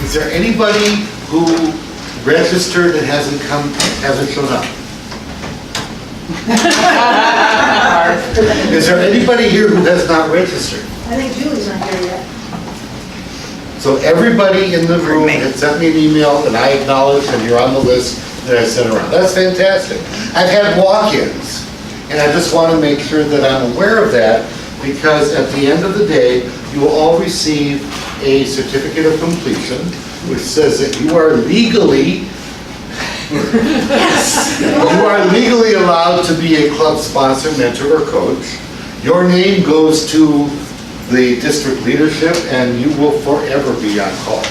Is there anybody who registered and hasn't shown up? Is there anybody here who has not registered? I think Julie's not here yet. So everybody in the room had sent me an email and I acknowledged and you're on the list that I sent around. That's fantastic. I've had walk-ins and I just want to make sure that I'm aware of that, because at the end of the day, you will all receive a certificate of completion which says that you are legally you are legally allowed to be a club sponsor, mentor, or coach. Your name goes to the district leadership and you will forever be on call.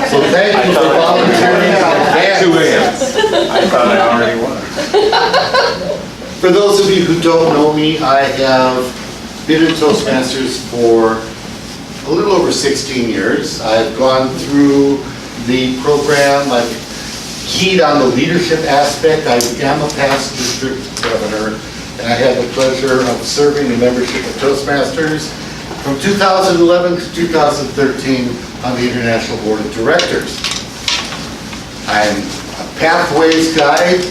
So thank you for volunteering in advance. 2 a.m. I thought I already was. For those of you who don't know me, I have been in Toastmasters for a little over 16 years. I've gone through the program. I've keyed on the leadership aspect. I am a past district governor, and I had the pleasure of serving the membership of Toastmasters from 2011 to 2013 on the International Board of Directors. I'm a Pathways guide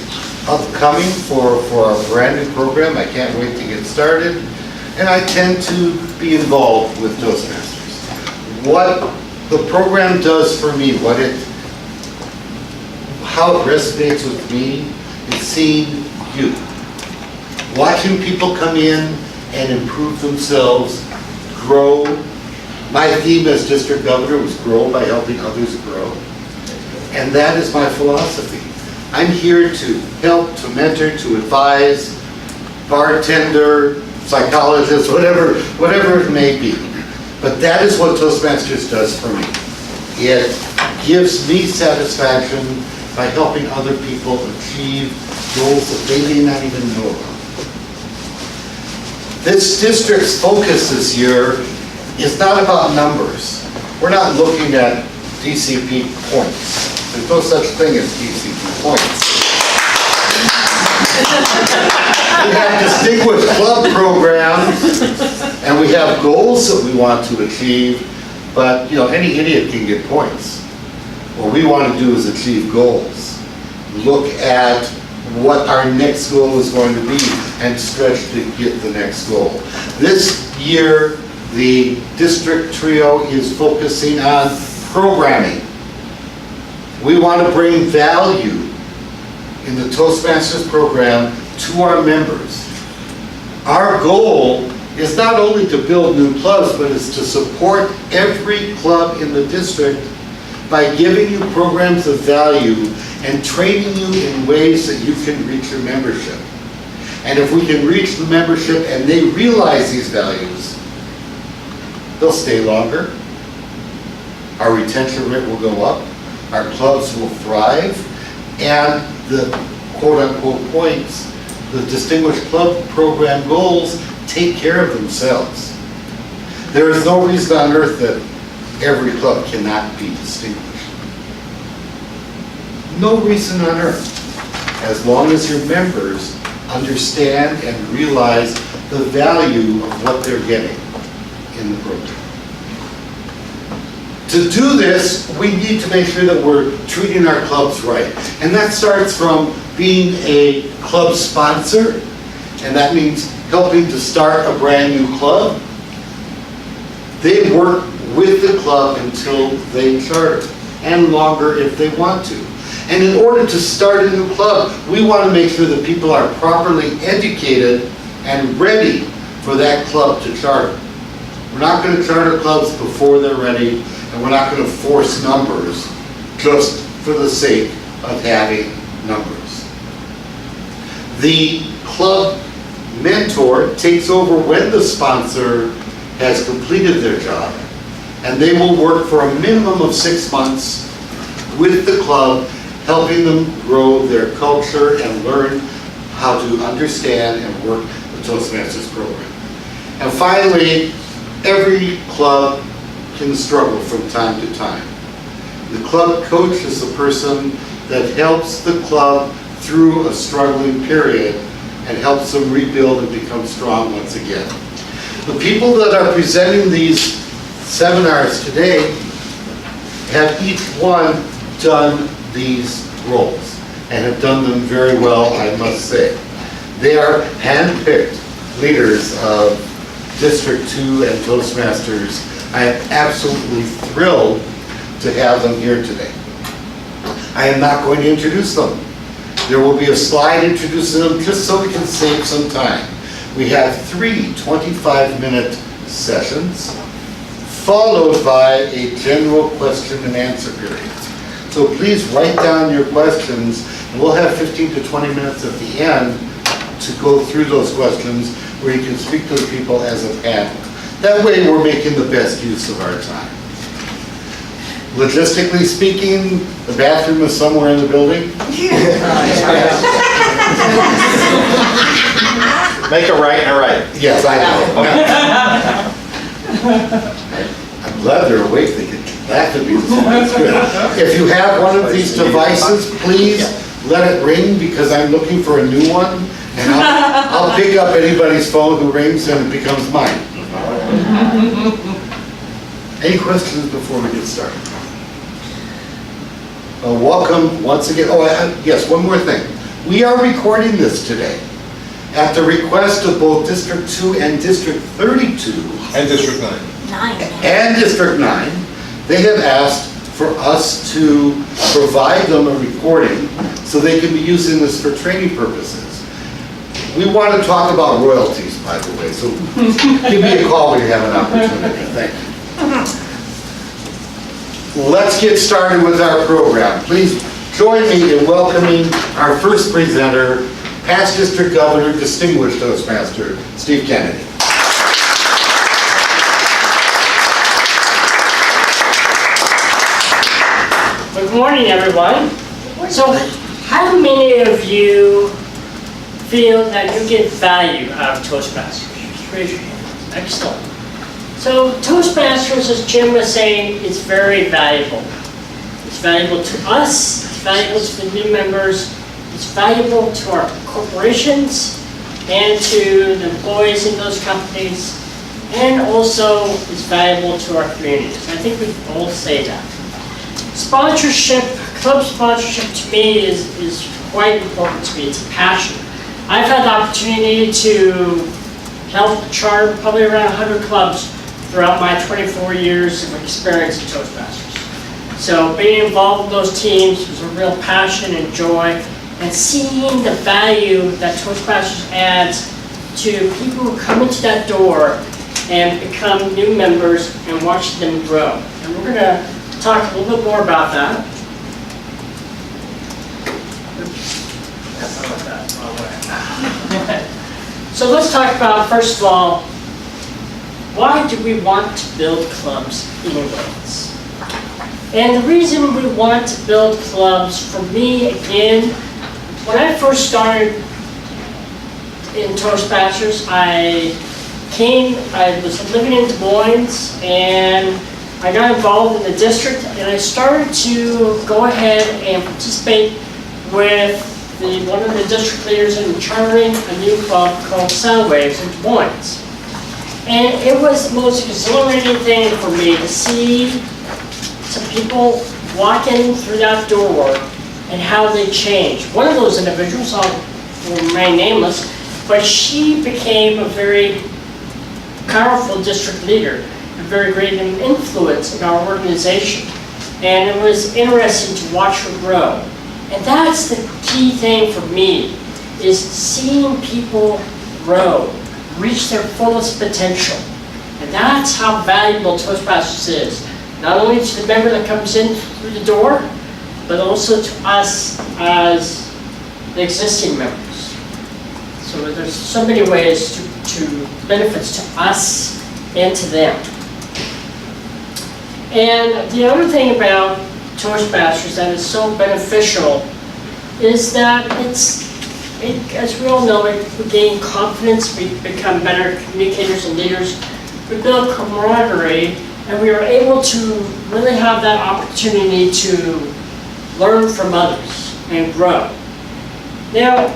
upcoming for our brand new program. I can't wait to get started. And I tend to be involved with Toastmasters. What the program does for me, how it resonates with me, is seeing you. Watching people come in and improve themselves, grow. My theme as district governor was grow by helping others grow. And that is my philosophy. I'm here to help, to mentor, to advise, bartender, psychologist, whatever it may be. But that is what Toastmasters does for me. It gives me satisfaction by helping other people achieve goals that they may not even know about. This district's focus this year is not about numbers. We're not looking at DCP points. There's no such thing as DCP points. We have distinguished club programs and we have goals that we want to achieve, but any idiot can get points. What we want to do is achieve goals. Look at what our next goal is going to be and stretch to get the next goal. This year, the district trio is focusing on programming. We want to bring value in the Toastmasters program to our members. Our goal is not only to build new clubs, but is to support every club in the district by giving you programs of value and training you in ways that you can reach your membership. And if we can reach the membership and they realize these values, they'll stay longer, our retention rate will go up, our clubs will thrive, and the quote-unquote points, the Distinguished Club Program goals, take care of themselves. There is no reason on earth that every club cannot be distinguished. No reason on earth, as long as your members understand and realize the value of what they're getting in the program. To do this, we need to make sure that we're treating our clubs right. And that starts from being a club sponsor, and that means helping to start a brand new club. They work with the club until they charter, and longer if they want to. And in order to start a new club, we want to make sure that people are properly educated and ready for that club to charter. We're not going to charter clubs before they're ready, and we're not going to force numbers just for the sake of having numbers. The club mentor takes over when the sponsor has completed their job, and they will work for a minimum of 6 months with the club, helping them grow their culture and learn how to understand and work the Toastmasters program. And finally, every club can struggle from time to time. The club coach is the person that helps the club through a struggling period and helps them rebuild and become strong once again. The people that are presenting these seminars today have each one done these roles and have done them very well, I must say. They are hand-picked leaders of District 2 and Toastmasters. I am absolutely thrilled to have them here today. I am not going to introduce them. There will be a slide introducing them just so we can save some time. We have 3 25-minute sessions, followed by a general question and answer period. So please write down your questions, and we'll have 15 to 20 minutes at the end to go through those questions where you can speak to the people as a panel. That way we're making the best use of our time. Logistically speaking, the bathroom is somewhere in the building. Make a right and a right. Yes, I know. I'm glad they're awake, they can laugh at me this morning. It's good. If you have one of these devices, please let it ring because I'm looking for a new one. And I'll pick up anybody's phone who rings and it becomes mine. Any questions before we get started? Welcome once again. Oh, yes, one more thing. We are recording this today at the request of both District 2 and District 32. And District 9. 9. And District 9. They have asked for us to provide them a recording so they can be using this for training purposes. We want to talk about royalties, by the way, so give me a call when you have an opportunity. Thank you. Let's get started with our program. Please join me in welcoming our first presenter, past District Governor, distinguished Toastmaster, Steve Kennedy. Good morning, everyone. So, how many of you feel that you get value out of Toastmasters? Just raise your hand. Excellent. So, Toastmasters, as Jim was saying, is very valuable. It's valuable to us, it's valuable to the new members, it's valuable to our corporations and to the employees in those companies, and also it's valuable to our communities. I think we all say that. Sponsorship, club sponsorship to me is quite important to me. It's a passion. I've had the opportunity to help chart probably around 100 clubs throughout my 24 years of experience in Toastmasters. So being involved in those teams was a real passion and joy, and seeing the value that Toastmasters adds to people who come into that door and become new members and watch them grow. And we're going to talk a little bit more about that. So let's talk about, first of all, why do we want to build clubs anyways? And the reason we want to build clubs, for me, again, when I first started in Toastmasters, I was living in Des Moines, and I got involved in the district, and I started to go ahead and participate with one of the district leaders in chartering a new club called Soundwaves in Des Moines. And it was the most exhilarating thing for me to see some people walking through that door and how they changed. One of those individuals, I'll remain nameless, but she became a very powerful district leader, a very great influence in our organization. And it was interesting to watch her grow. And that's the key thing for me, is seeing people grow, reach their fullest potential. And that's how valuable Toastmasters is. Not only to the member that comes in through the door, but also to us as the existing members. So there's so many ways to benefits to us and to them. And the other thing about Toastmasters that is so beneficial is that as we all know, we gain confidence, we become better communicators and leaders, we build camaraderie, and we are able to really have that opportunity to learn from others and grow. Now,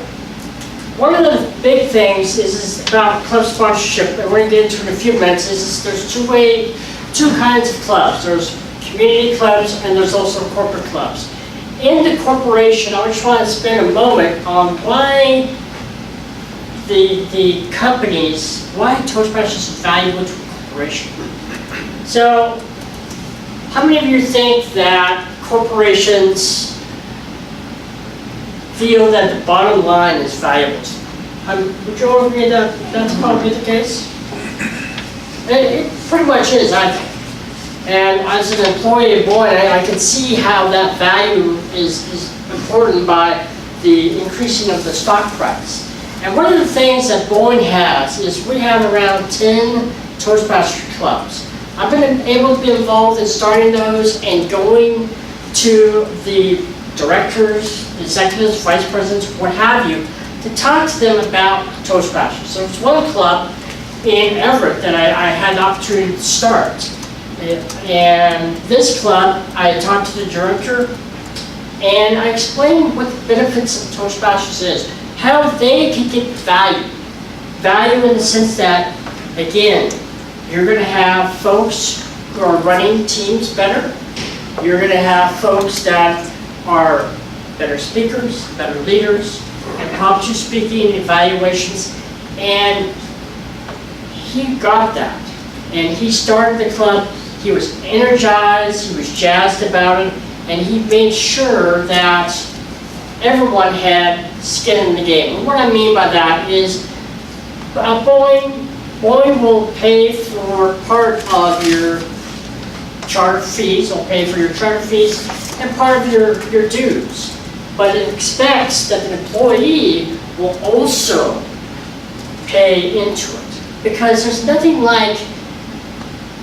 one of the big things is about club sponsorship, and we're going to get into in a few minutes, is there's two ways two kinds of clubs. There's community clubs and there's also corporate clubs. In the corporation, I just want to spend a moment on why the companies, why Toastmasters is valuable to a corporation. So, how many of you think that corporations feel that the bottom line is valuable to them? Would you all agree that that's probably the case? It pretty much is, I think. And as an employee of Boeing, I can see how that value is important by the increasing of the stock price. And one of the things that Boeing has is we have around 10 Toastmaster clubs. I've been able to be involved in starting those and going to the directors, executives, vice presidents, what have you, to talk to them about Toastmasters. So it's one club in Everett that I had the opportunity to start. And this club, I talked to the director and I explained what the benefits of Toastmasters is, how they can get value. Value in the sense that, again, you're going to have folks who are running teams better. You're going to have folks that are better speakers, better leaders, impromptu speaking, evaluations, and he got that. And he started the club, he was energized, he was jazzed about it, and he made sure that everyone had skin in the game. And what I mean by that is Boeing will pay for part of your charter fees, will pay for your charter fees, and part of your dues. But it expects that the employee will also pay into it. Because there's nothing like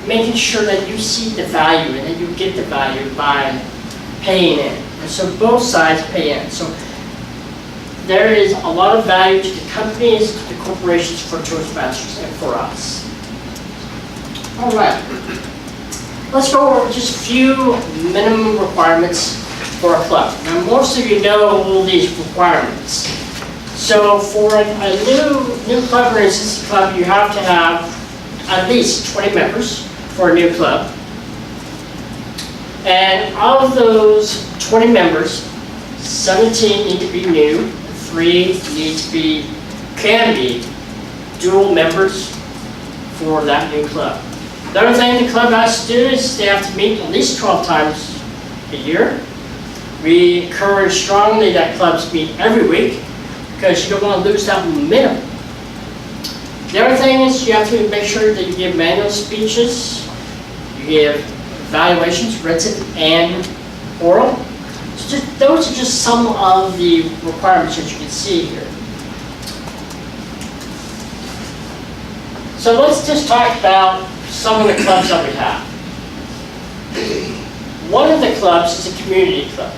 making sure that you see the value and that you get the value by paying in. And so both sides pay in. So there is a lot of value to the companies, to the corporations, for Toastmasters, and for us. All right. Let's go over just a few minimum requirements for a club. Now, most of you know all these requirements. So for a new club or existing club, you have to have at least 20 members for a new club. And of those 20 members, 17 need to be new, 3 can be dual members for that new club. The other thing the club has to do is they have to meet at least 12 times a year. We encourage strongly that clubs meet every week because you don't want to lose that momentum. The other thing is you have to make sure that you give manual speeches, you give evaluations, written and oral. So those are just some of the requirements that you can see here. So let's just talk about some of the clubs that we have. One of the clubs is a community club.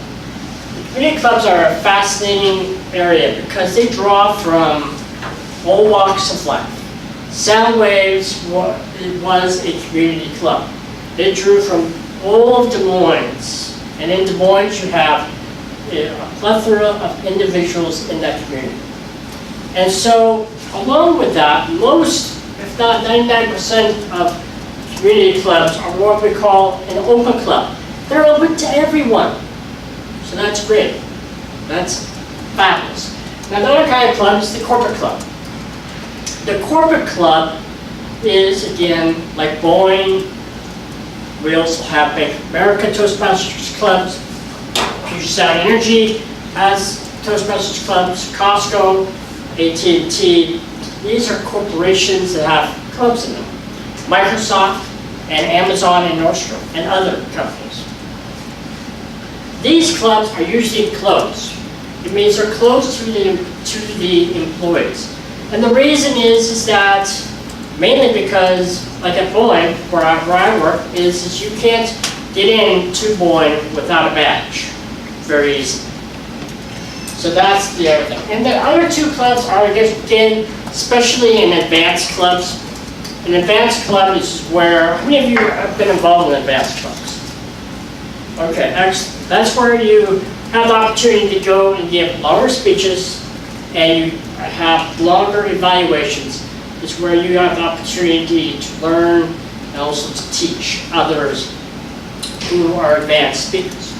The community clubs are a fascinating area because they draw from all walks of life. Sound Waves was a community club. It drew from all of Des Moines. And in Des Moines, you have a plethora of individuals in that community. And so, along with that, most, if not 99% of community clubs are what we call an open club. They're open to everyone. So that's great. That's fabulous. Now, the other kind of club is the corporate club. The corporate club is, again, like Boeing. We also have Bank of America Toastmasters clubs. Puget Sound Energy has Toastmasters clubs. Costco, AT&T. These are corporations that have clubs in them. Microsoft and Amazon and Nordstrom and other companies. These clubs are usually closed. It means they're closed to the employees. And the reason is that mainly because, like at Boeing, where I work, is you can't get into Boeing without a badge very easily. So that's the other thing. And the other two clubs are, again, especially in advanced clubs. An advanced club is where, how many of you have been involved in advanced clubs? Okay, excellent. That's where you have the opportunity to go and give longer speeches and you have longer evaluations. It's where you have the opportunity to learn and also to teach others who are advanced speakers.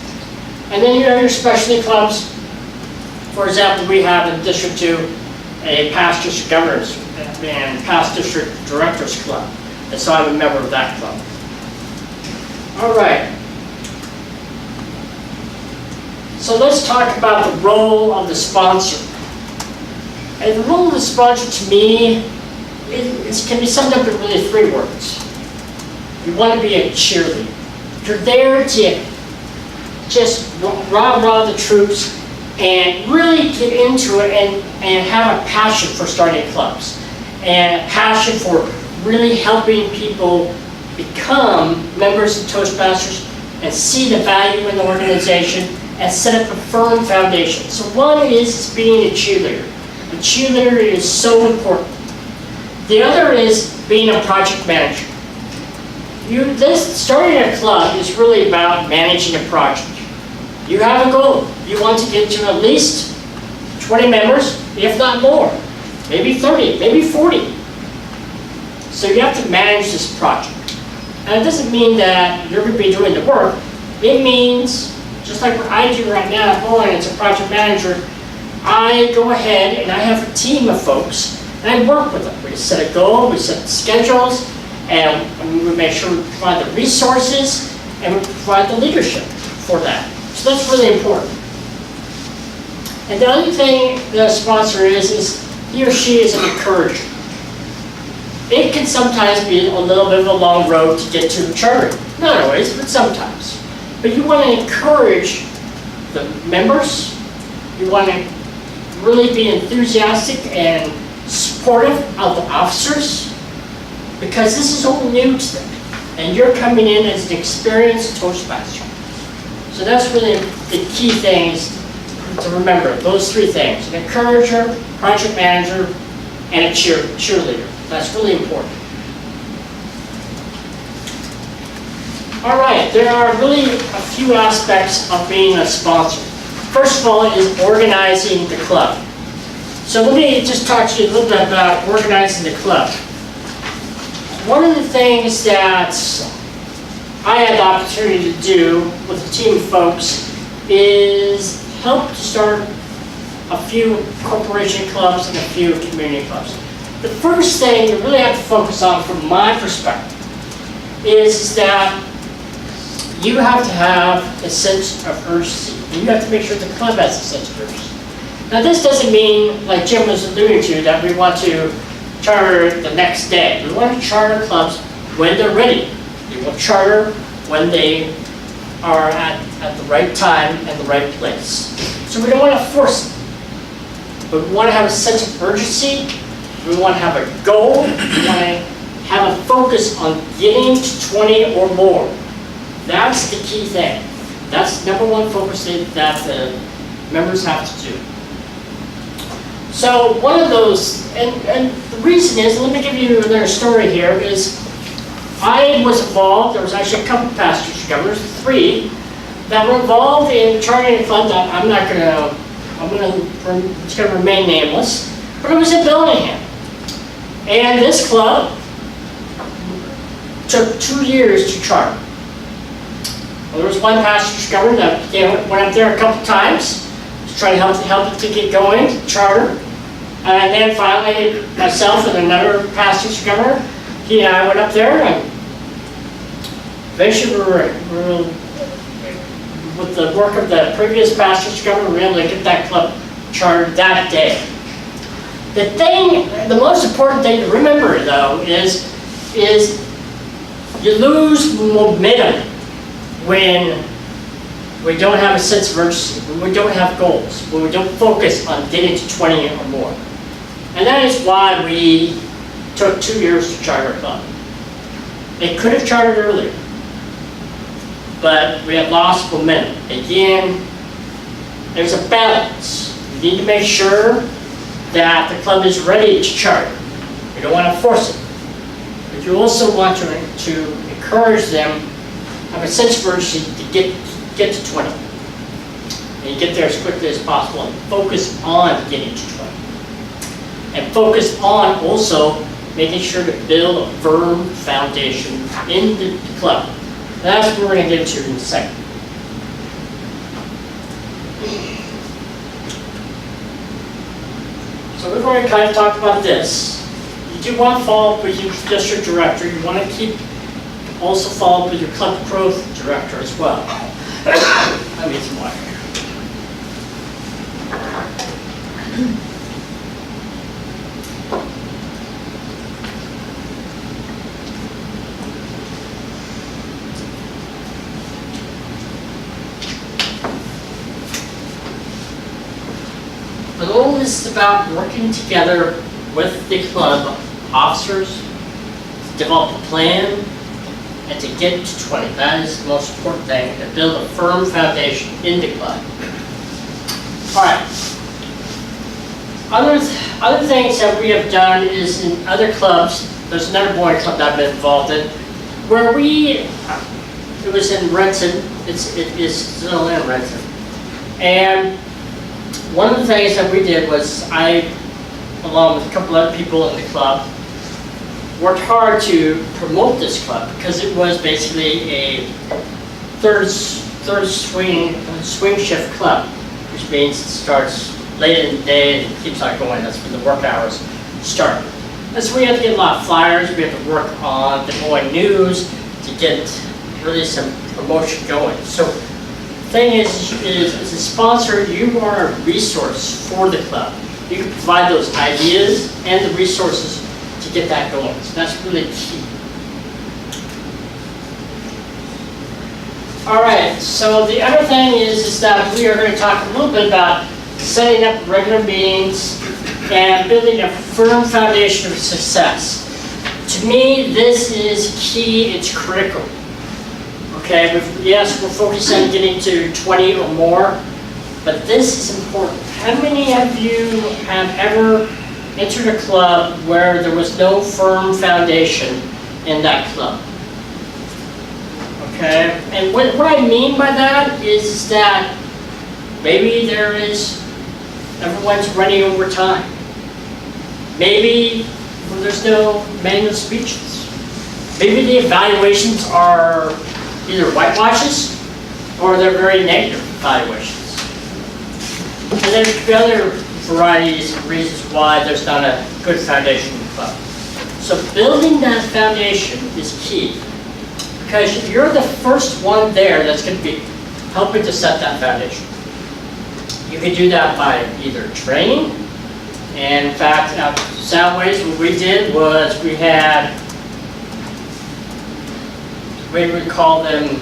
And then you have your specialty clubs. For example, we have in District 2 a past district governors and past district directors club. And so I'm a member of that club. All right. So let's talk about the role of the sponsor. And the role of the sponsor to me can be summed up in really 3 words. You want to be a cheerleader. You're there to just rah-rah the troops and really get into it and have a passion for starting clubs and a passion for really helping people become members of Toastmasters and see the value in the organization and set up a firm foundation. So one is being a cheerleader. A cheerleader is so important. The other is being a project manager. Starting a club is really about managing a project. You have a goal. You want to get to at least 20 members, if not more. Maybe 30, maybe 40. So you have to manage this project. And it doesn't mean that you're going to be doing the work. It means, just like what I do right now at Bowling as a project manager, I go ahead and I have a team of folks and I work with them. We set a goal, we set schedules, and we make sure we provide the resources and we provide the leadership for that. So that's really important. And the other thing the sponsor is he or she is an encourager. It can sometimes be a little bit of a long road to get to the charter. Not always, but sometimes. But you want to encourage the members. You want to really be enthusiastic and supportive of the officers because this is all new to them. And you're coming in as an experienced Toastmaster. So that's really the key things to remember. Those 3 things: an encourager, project manager, and a cheerleader. That's really important. All right, there are really a few aspects of being a sponsor. First of all is organizing the club. So let me just talk to you a little bit about organizing the club. One of the things that I had the opportunity to do with a team of folks is help to start a few corporation clubs and a few community clubs. The first thing you really have to focus on from my perspective is that you have to have a sense of urgency. And you have to make sure the club has a sense of urgency. Now this doesn't mean, like Jim was alluding to, that we want to charter the next day. We want to charter clubs when they're ready. We will charter when they are at the right time and the right place. So we don't want to force it. But we want to have a sense of urgency. We want to have a goal. We want to have a focus on getting to 20 or more. That's the key thing. That's the #1 focus that the members have to do. So one of those, and the reason is, let me give you another story here, is I was involved, there was actually a couple past district governors, 3, that were involved in charting a club that it's going to remain nameless, but it was in Bellingham. And this club took 2 years to chart. Well, there was one past district governor that went up there a couple times to try to help it to get going, charter. And then finally, myself and another past district governor, he and I went up there, and eventually we were with the work of the previous past district governor, we were able to get that club chartered that day. The most important thing to remember though is you lose momentum when we don't have a sense of urgency, when we don't have goals, when we don't focus on getting to 20 or more. And that is why we took 2 years to charter a club. It could have chartered earlier, but we had lost momentum. Again, there's a balance. You need to make sure that the club is ready to charter. You don't want to force it. But you also want to encourage them, have a sense of urgency to get to 20. And you get there as quickly as possible and focus on getting to 20. And focus on also making sure to build a firm foundation in the club. That's what we're going to get into in a second. So we've already kind of talked about this. You do want to follow up with your district director. You want to also follow up with your club growth director as well. I need some water here. The goal is about working together with the club officers to develop a plan and to get to 20. That is the most important thing, to build a firm foundation in the club. All right. Other things that we have done is in other clubs, there's another boy club that I've been involved in, where it was in Renton, it is still in Renton. And one of the things that we did was I, along with a couple other people in the club, worked hard to promote this club because it was basically a third swing shift club, which means it starts late in the day and keeps on going. That's when the work hours start. And so we had to get a lot of flyers. We had to work on the morning news to get really some promotion going. So the thing is as a sponsor, you are a resource for the club. You can provide those ideas and the resources to get that going. So that's really key. All right, so the other thing is that we are going to talk a little bit about setting up regular meetings and building a firm foundation of success. To me, this is key, it's critical. Okay, yes, we're focused on getting to 20 or more, but this is important. How many of you have ever entered a club where there was no firm foundation in that club? Okay, and what I mean by that is that maybe everyone's running over time. Maybe there's no manual speeches. Maybe the evaluations are either whitewashes or they're very negative evaluations. And there could be other varieties of reasons why there's not a good foundation in the club. So building that foundation is key, because you're the first one there that's going to be helping to set that foundation. You can do that by either training, and in fact, at Soundways, what we did was we would call them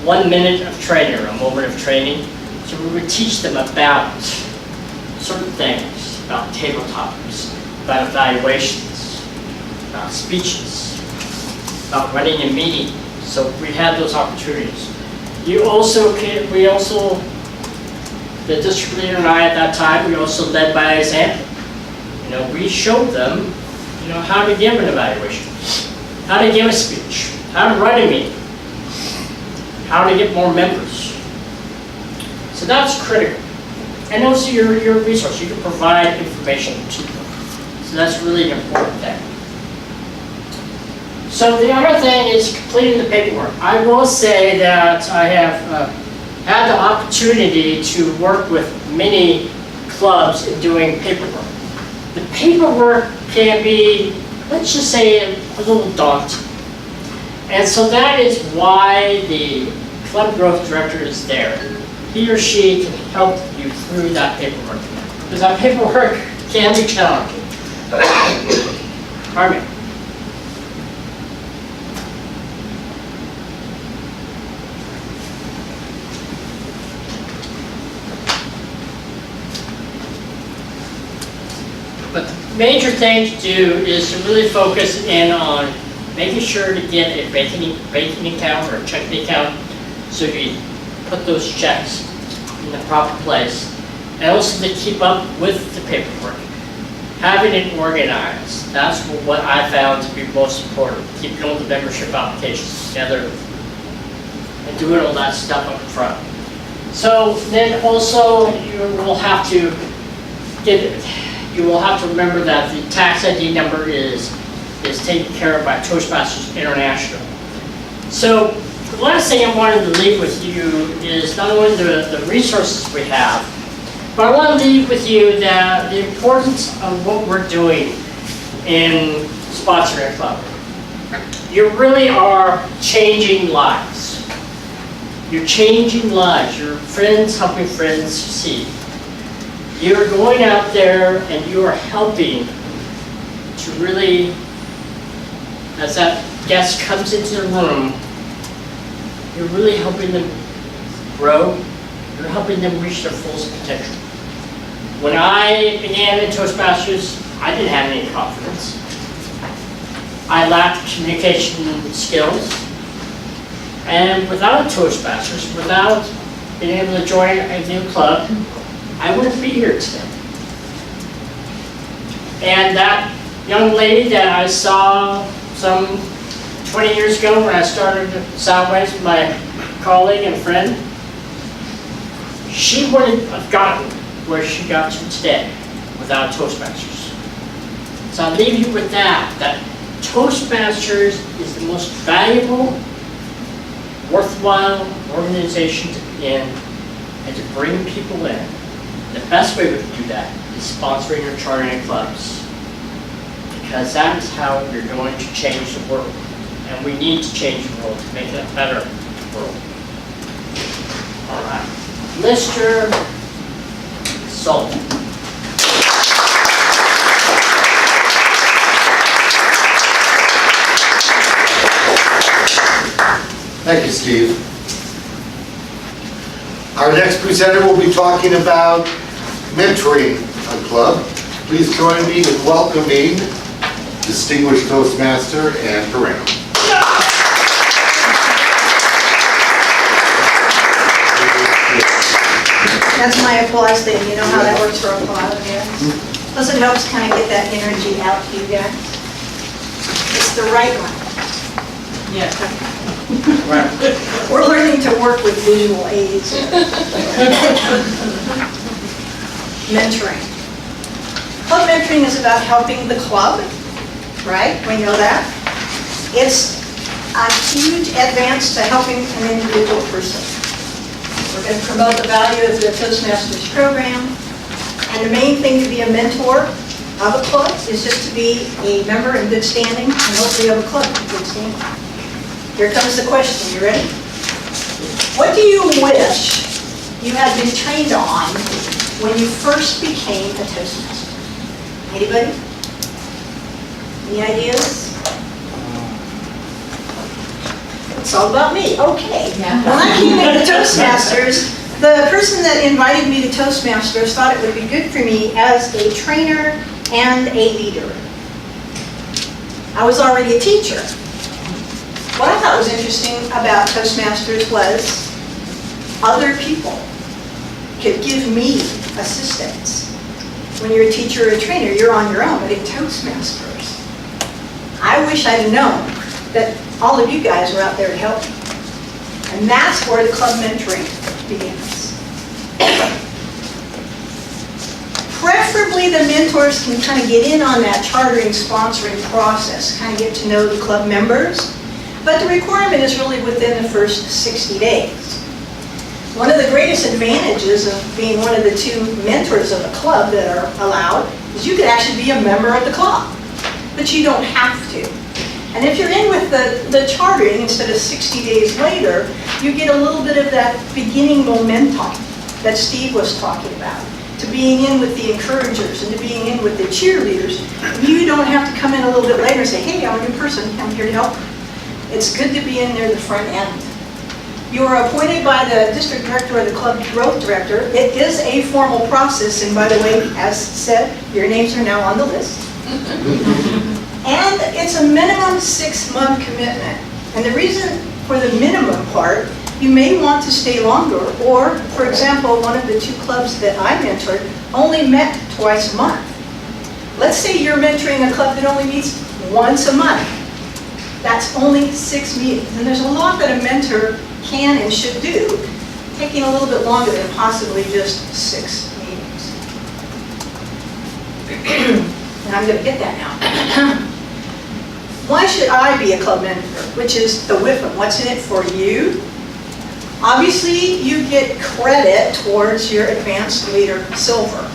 1 minute of training or a moment of training. So we would teach them about certain things, about table topics, about evaluations, about speeches, about running a meeting. So we had those opportunities. The district leader and I at that time, we also led by example. We showed them, how to give an evaluation, how to give a speech, how to run a meeting, how to get more members. So that's critical. And also you're a resource. You can provide information to them. So that's really an important thing. So the other thing is completing the paperwork. I will say that I have had the opportunity to work with many clubs in doing paperwork. The paperwork can be, let's just say, a little daunting. And so that is why the club growth director is there. He or she can help you through that paperwork. Because that paperwork can be challenging. Pardon me. But the major thing to do is to really focus in on making sure to get a banking account or a checking account so you put those checks in the proper place. And also to keep up with the paperwork. Having it organized. That's what I found to be most important. Keeping all the membership applications together and doing all that stuff up front. So then also you will have to remember that the tax ID number is is taken care of by Toastmasters International. So the last thing I wanted to leave with you is not only the resources we have, but I want to leave with you the importance of what we're doing in sponsoring a club. You really are changing lives. You're changing lives. Your friends helping friends succeed. You're going out there and you are helping to really, as that guest comes into the room, you're really helping them grow. You're helping them reach their fullest potential. When I began in Toastmasters, I didn't have any confidence. I lacked communication skills. And without Toastmasters, without being able to join a new club, I wouldn't be here today. And that young lady that I saw some 20 years ago when I started Soundwaves with my colleague and friend, she wouldn't have gotten where she got to today without Toastmasters. So I'll leave you with that Toastmasters is the most valuable, worthwhile organization to be in and to bring people in. The best way we can do that is sponsoring or chartering clubs, because that is how you're going to change the world. And we need to change the world to make it a better world. All right. Mr. Sullivan. Thank you, Steve. Our next presenter will be talking about mentoring a club. Please join me in welcoming distinguished Toastmaster Ann Perrano. That's my applause thing. You know how that works for applause here? Plus it helps kind of get that energy out to you guys. It's the right one. Yeah. We're learning to work with visual aids here. Mentoring. Club mentoring is about helping the club, right? We know that. It's a huge advance to helping an individual person. We're going to promote the value of the Toastmasters program. And the main thing to be a mentor of a club is just to be a member in good standing and hopefully of a club in good standing. Here comes the question. You ready? What do you wish you had been trained on when you first became a Toastmaster? Anybody? Any ideas? It's all about me. Okay. Yeah. When I came into Toastmasters, the person that invited me to Toastmasters thought it would be good for me as a trainer and a leader. I was already a teacher. What I thought was interesting about Toastmasters was other people could give me assistance. When you're a teacher or a trainer, you're on your own, but in Toastmasters, I wish I'd known that all of you guys were out there to help me. And that's where the club mentoring begins. Preferably the mentors can kind of get in on that chartering, sponsoring process, kind of get to know the club members. But the requirement is really within the first 60 days. One of the greatest advantages of being one of the two mentors of a club that are allowed is you could actually be a member of the club, but you don't have to. And if you're in with the chartering instead of 60 days later, you get a little bit of that beginning momentum that Steve was talking about, to being in with the encouragers and to being in with the cheerleaders. You don't have to come in a little bit later and say, hey, I'm a new person, I'm here to help. It's good to be in there the front end. You are appointed by the district director or the club growth director. It is a formal process, and by the way, as said, your names are now on the list. And it's a minimum 6-month commitment. And the reason for the minimum part, you may want to stay longer, or, for example, one of the two clubs that I mentored only met twice a month. Let's say you're mentoring a club that only meets once a month. That's only 6 meetings. And there's a lot that a mentor can and should do, taking a little bit longer than possibly just 6 meetings. And I'm going to get that now. why should I be a club mentor? Which is the WIFM, what's in it for you? Obviously, you get credit towards your Advanced Leader Silver.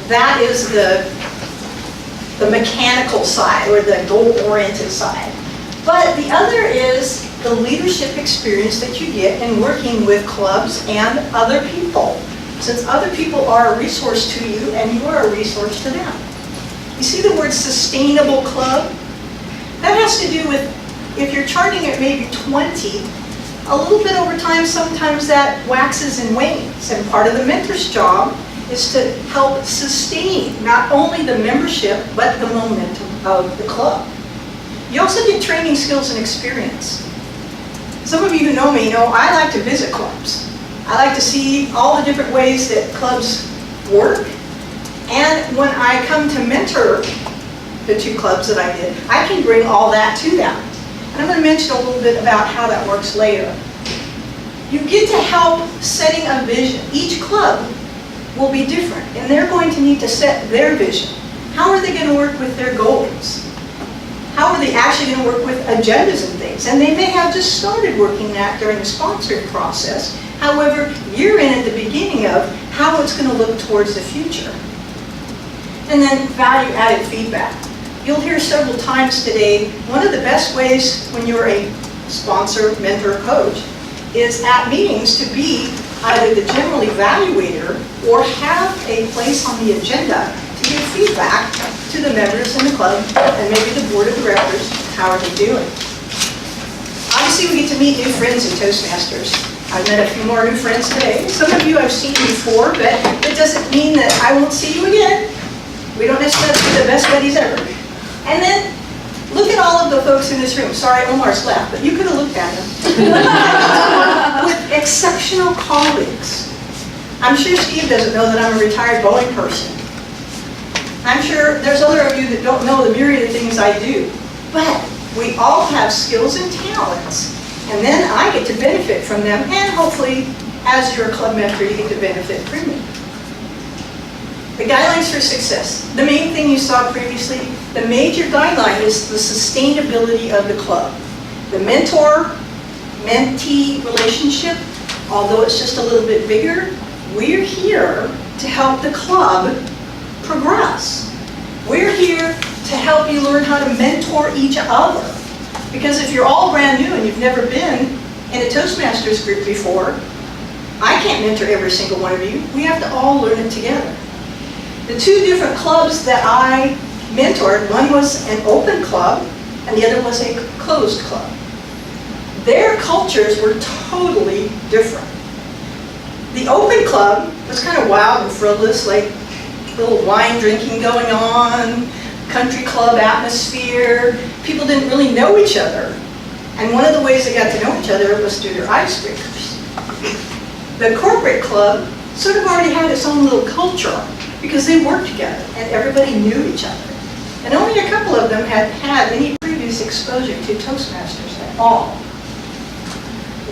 That is the mechanical side, or the goal-oriented side. But the other is the leadership experience that you get in working with clubs and other people, since other people are a resource to you and you are a resource to them. You see the word sustainable club? That has to do with, if you're charting at maybe 20, a little bit over time, sometimes that waxes and wanes. And part of the mentor's job is to help sustain not only the membership, but the momentum of the club. You also get training skills and experience. Some of you who know me know I like to visit clubs. I like to see all the different ways that clubs work. And when I come to mentor the 2 clubs that I did, I can bring all that to them. And I'm going to mention a little bit about how that works later. You get to help setting a vision. Each club will be different, and they're going to need to set their vision. How are they going to work with their goals? How are they actually going to work with agendas and things? And they may have just started working that during the sponsoring process. However, you're in at the beginning of how it's going to look towards the future. And then value-added feedback. You'll hear several times today, one of the best ways when you're a sponsor, mentor, coach, is at meetings to be either the general evaluator or have a place on the agenda to give feedback to the members in the club and maybe the board of directors. How are they doing? Obviously, we get to meet new friends in Toastmasters. I've met a few more new friends today. Some of you I've seen before, but it doesn't mean that I won't see you again. We don't necessarily be the best buddies ever. And then, look at all of the folks in this room. Sorry, Omar's left, but you could have looked at them. With exceptional colleagues. I'm sure Steve doesn't know that I'm a retired Boeing person. I'm sure there's other of you that don't know the myriad of things I do. But we all have skills and talents, and then I get to benefit from them, and hopefully, as your club mentor, you get to benefit from me. The guidelines for success. The main thing you saw previously, the major guideline is the sustainability of the club. The mentor-mentee relationship, although it's just a little bit bigger, we're here to help the club progress. We're here to help you learn how to mentor each other. Because if you're all brand new and you've never been in a Toastmasters group before, I can't mentor every single one of you. We have to all learn it together. The 2 different clubs that I mentored, one was an open club and the other was a closed club. Their cultures were totally different. The open club was kind of wild and frivolous, like little wine drinking going on, country club atmosphere. People didn't really know each other. And one of the ways they got to know each other was through their icebreakers. The corporate club sort of already had its own little culture because they worked together and everybody knew each other. And only a couple of them had had any previous exposure to Toastmasters at all.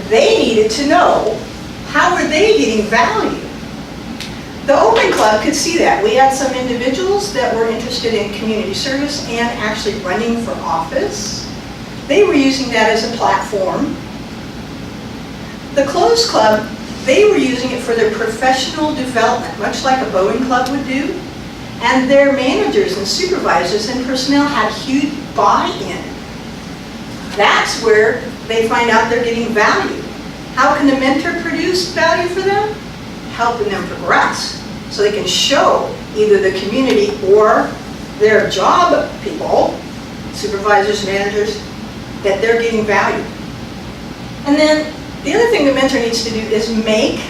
They needed to know how were they getting value. The open club could see that. We had some individuals that were interested in community service and actually running for office. They were using that as a platform. The closed club, they were using it for their professional development, much like a Boeing club would do. And their managers and supervisors and personnel had huge buy-in. That's where they find out they're getting value. How can the mentor produce value for them? Helping them progress so they can show either the community or their job people, supervisors, managers, that they're getting value. And then the other thing the mentor needs to do is make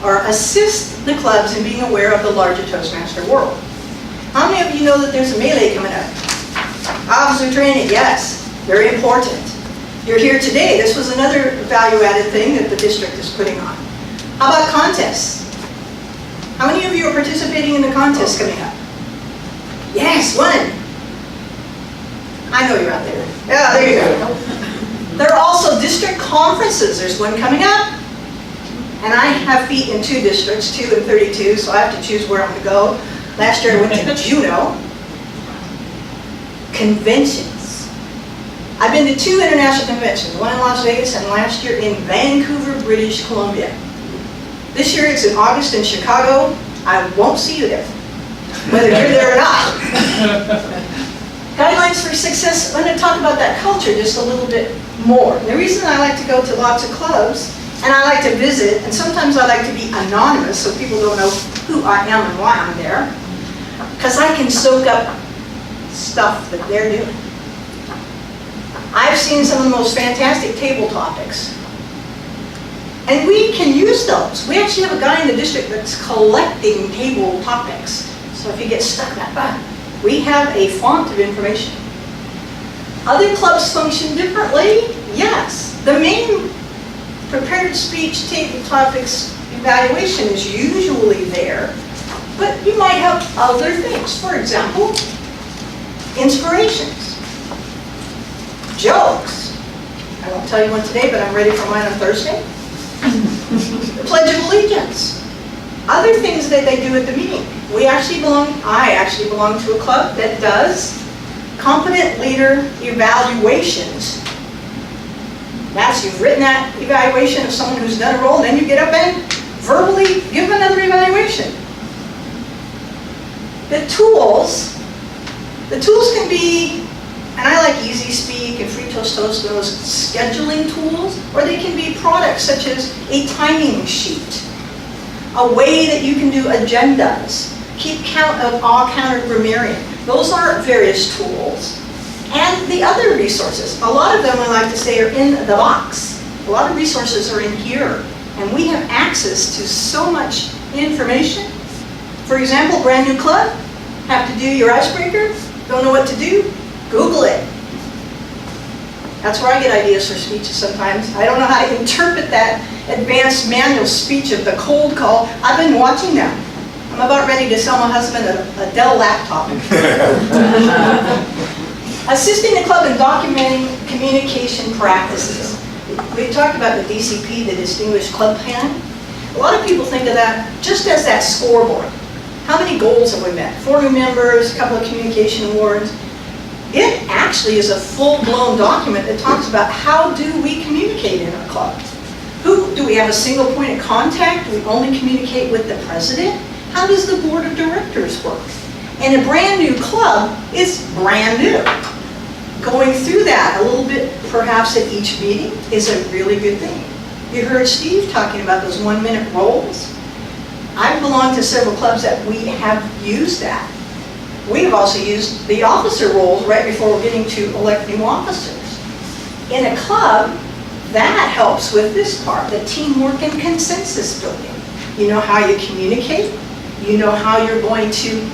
or assist the clubs in being aware of the larger Toastmaster world. How many of you know that there's a melee coming up? Officer training, yes, very important. You're here today. This was another value-added thing that the district is putting on. How about contests? How many of you are participating in the contest coming up? Yes, one. I know you're out there. Yeah, there you go. There are also district conferences. There's one coming up. And I have feet in 2 districts, 2 and 32, so I have to choose where I'm going to go. Last year I went to Juneau. Conventions. I've been to 2 international conventions, one in Las Vegas and last year in Vancouver, British Columbia. This year it's in August in Chicago. I won't see you there, whether you're there or not. Guidelines for success, I'm going to talk about that culture just a little bit more. And the reason I like to go to lots of clubs, and I like to visit, and sometimes I like to be anonymous so people don't know who I am and why I'm there, because I can soak up stuff that they're doing. I've seen some of the most fantastic table topics. And we can use those. We actually have a guy in the district that's collecting table topics. So if you get stuck in that button, we have a font of information. Other clubs function differently? Yes. The main prepared speech table topics evaluation is usually there, but you might have other things. For example, inspirations, jokes. I won't tell you one today, but I'm ready for mine on Thursday. The Pledge of Allegiance. Other things that they do at the meeting. I actually belong to a club that does competent leader evaluations. That's, you've written that evaluation of someone who's done a role, and then you get up and verbally give another evaluation. The tools can be, and I like Easy Speak and Free Toast Toast, those scheduling tools, or they can be products such as a timing sheet, a way that you can do agendas, keep count of all counter grammarian. Those are various tools. And the other resources, a lot of them I like to say are in the box. A lot of resources are in here, and we have access to so much information. For example, brand new club, have to do your icebreaker, don't know what to do, Google it. That's where I get ideas for speeches sometimes. I don't know how to interpret that advanced manual speech of the cold call. I've been watching them. I'm about ready to sell my husband a Dell laptop. Assisting the club in documenting communication practices. We talked about the DCP, the Distinguished Club Plan. A lot of people think of that just as that scoreboard. How many goals have we met? 4 new members, a couple of communication awards. It actually is a full-blown document that talks about how do we communicate in our club. Do we have a single point of contact? Do we only communicate with the president? How does the board of directors work? And a brand new club is brand new. Going through that a little bit, perhaps at each meeting, is a really good thing. You heard Steve talking about those 1-minute roles. I've belonged to several clubs that we have used that. We have also used the officer roles right before we're getting to elect new officers. In a club, that helps with this part, the teamwork and consensus building. You know how you communicate. You know how you're going to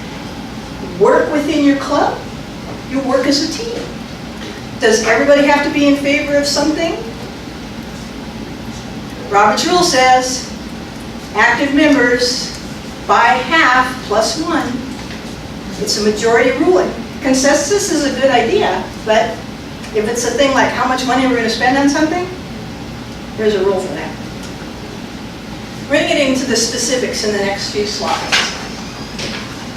work within your club. You work as a team. Does everybody have to be in favor of something? Robert's rule says, active members by half plus 1. It's a majority ruling. Consensus is a good idea, but if it's a thing like how much money we're going to spend on something, there's a rule for that. We're going to get into the specifics in the next few slides.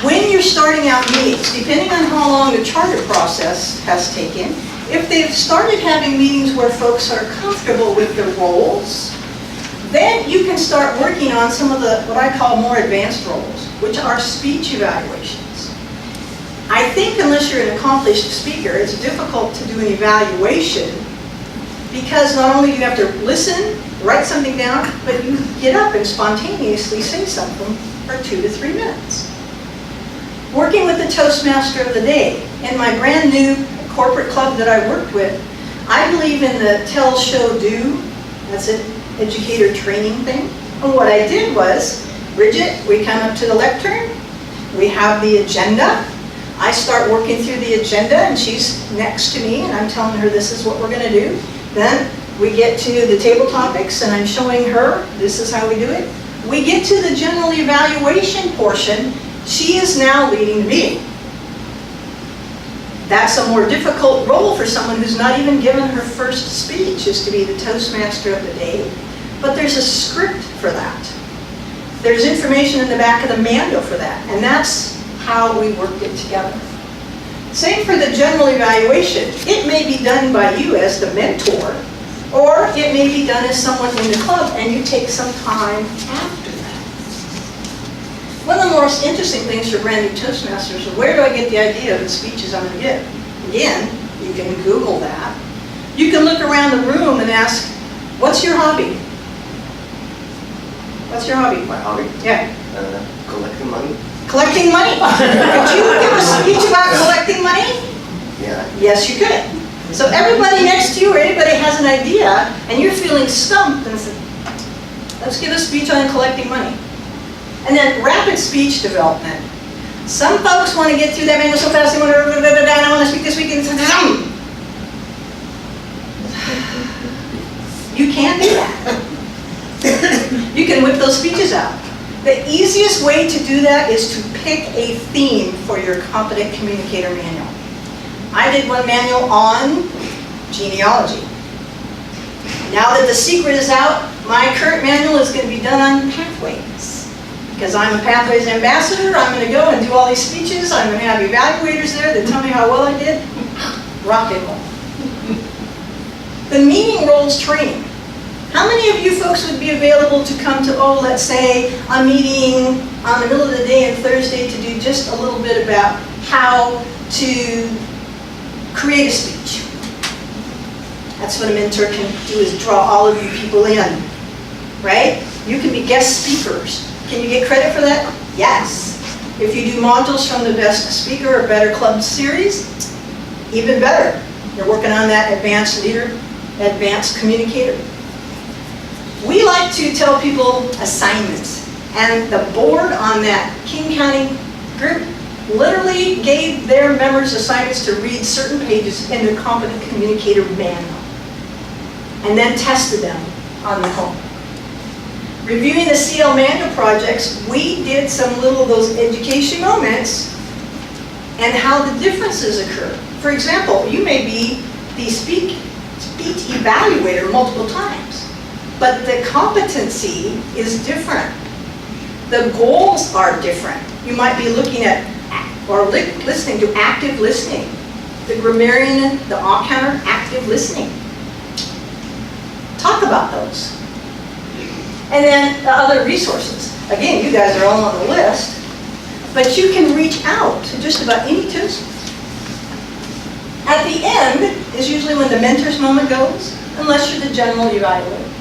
When you're starting out meetings, depending on how long the charter process has taken, if they've started having meetings where folks are comfortable with the roles, then you can start working on some of the, what I call more advanced roles, which are speech evaluations. I think unless you're an accomplished speaker, it's difficult to do an evaluation because not only do you have to listen, write something down, but you get up and spontaneously say something for 2 to 3 minutes. Working with the Toastmaster of the day. In my brand new corporate club that I worked with, I believe in the tell, show, do. That's an educator training thing. And what I did was, Bridget, we come up to the lectern, we have the agenda. I start working through the agenda and she's next to me and I'm telling her this is what we're going to do. Then we get to the table topics and I'm showing her this is how we do it. We get to the general evaluation portion. She is now leading the meeting. That's a more difficult role for someone who's not even given her first speech, is to be the Toastmaster of the day. But there's a script for that. There's information in the back of the manual for that. And that's how we worked it together. Same for the general evaluation. It may be done by you as the mentor, or it may be done as someone in the club and you take some time after that. One of the most interesting things for brand new Toastmasters is where do I get the idea of the speeches I'm going to give? Again, you can Google that. You can look around the room and ask, what's your hobby? What's your hobby? My hobby? Yeah. Collecting money? Collecting money. Could you give a speech about collecting money? Yeah. Yes, you could. So everybody next to you or anybody has an idea and you're feeling stumped and say, let's give a speech on collecting money. And then rapid speech development. Some folks want to get through that manual so fast they want to, I want to speak this week and you can't do that. You can whip those speeches out. The easiest way to do that is to pick a theme for your Competent Communicator manual. I did one manual on genealogy. Now that the secret is out, my current manual is going to be done on pathways. Because I'm a Pathways ambassador, I'm going to go and do all these speeches, I'm going to have evaluators there that tell me how well I did. Rock and roll. The meeting roles training. How many of you folks would be available to come to, let's say, a meeting on the middle of the day on Thursday to do just a little bit about how to create a speech? That's what a mentor can do, is draw all of you people in, right? You can be guest speakers. Can you get credit for that? Yes. If you do modules from the Best Speaker or Better Club series, even better. You're working on that advanced leader, advanced communicator. We like to tell people assignments, and the board on that King County group literally gave their members assignments to read certain pages in their Competent Communicator manual, and then tested them on the home. Reviewing the CL manual projects, we did some little of those education moments and how the differences occur. For example, you may be the speech evaluator multiple times, but the competency is different. The goals are different. You might be looking at or listening to active listening. The grammarian, the counter, active listening. Talk about those. And then the other resources. Again, you guys are all on the list, but you can reach out to just about any Toastmaster. At the end is usually when the mentor's moment goes, unless you're the general evaluator.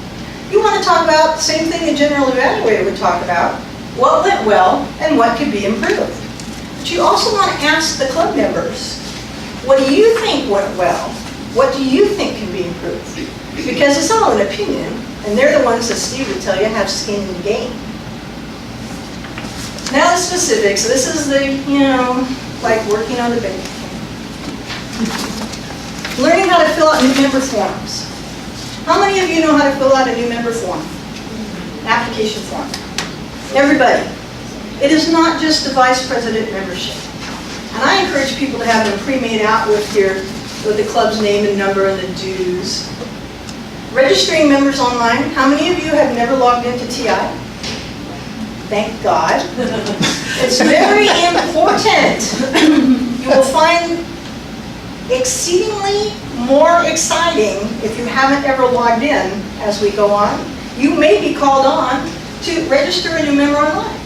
You want to talk about the same thing the general evaluator would talk about, what went well and what could be improved. But you also want to ask the club members, what do you think went well? What do you think can be improved? Because it's all an opinion, and they're the ones that Steve would tell you have skin in the game. Now the specifics. This is the, like working on the bank account. Learning how to fill out new member forms. How many of you know how to fill out a new member form? Application form. Everybody. It is not just the vice president membership. And I encourage people to have them pre-made out with the club's name and number and the dues. Registering members online. How many of you have never logged into TI? Thank God. It's very important. You will find exceedingly more exciting if you haven't ever logged in as we go on. You may be called on to register a new member online.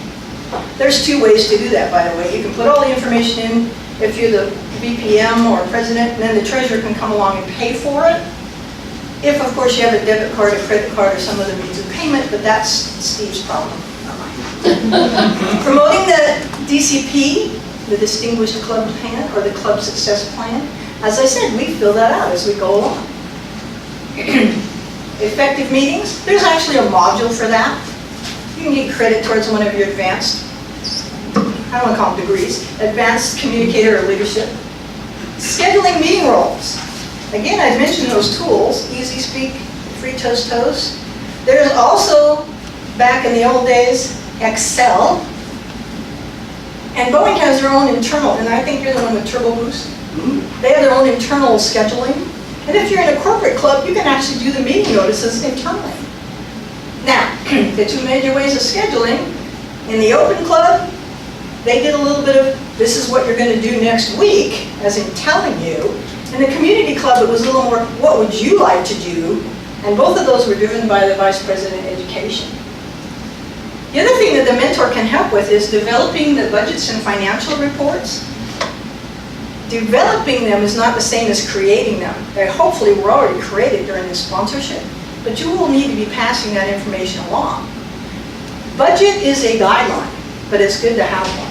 There's two ways to do that, by the way. You can put all the information in if you're the VPM or president, and then the treasurer can come along and pay for it. If, of course, you have a debit card, a credit card, or some other means of payment, but that's Steve's problem, not mine. Promoting the DCP, the Distinguished Club Plan, or the Club Success Plan. As I said, we fill that out as we go along. Effective meetings. There's actually a module for that. You can get credit towards one of your advanced, I don't want to call them degrees, advanced communicator or leadership. Scheduling meeting roles. Again, I've mentioned those tools, Easy Speak, Free Toast Toast. There's also, back in the old days, Excel. And Boeing has their own internal, and I think you're the one with Turbo Boost. They have their own internal scheduling. And if you're in a corporate club, you can actually do the meeting notices internally. Now, the two major ways of scheduling, in the open club, They did a little bit of, this is what you're going to do next week, as in telling you. In the community club, it was a little more, what would you like to do? And both of those were driven by the Vice President of Education. The other thing that the mentor can help with is developing the budgets and financial reports. Developing them is not the same as creating them. They hopefully were already created during the sponsorship, but you will need to be passing that information along. Budget is a guideline, but it's good to have one.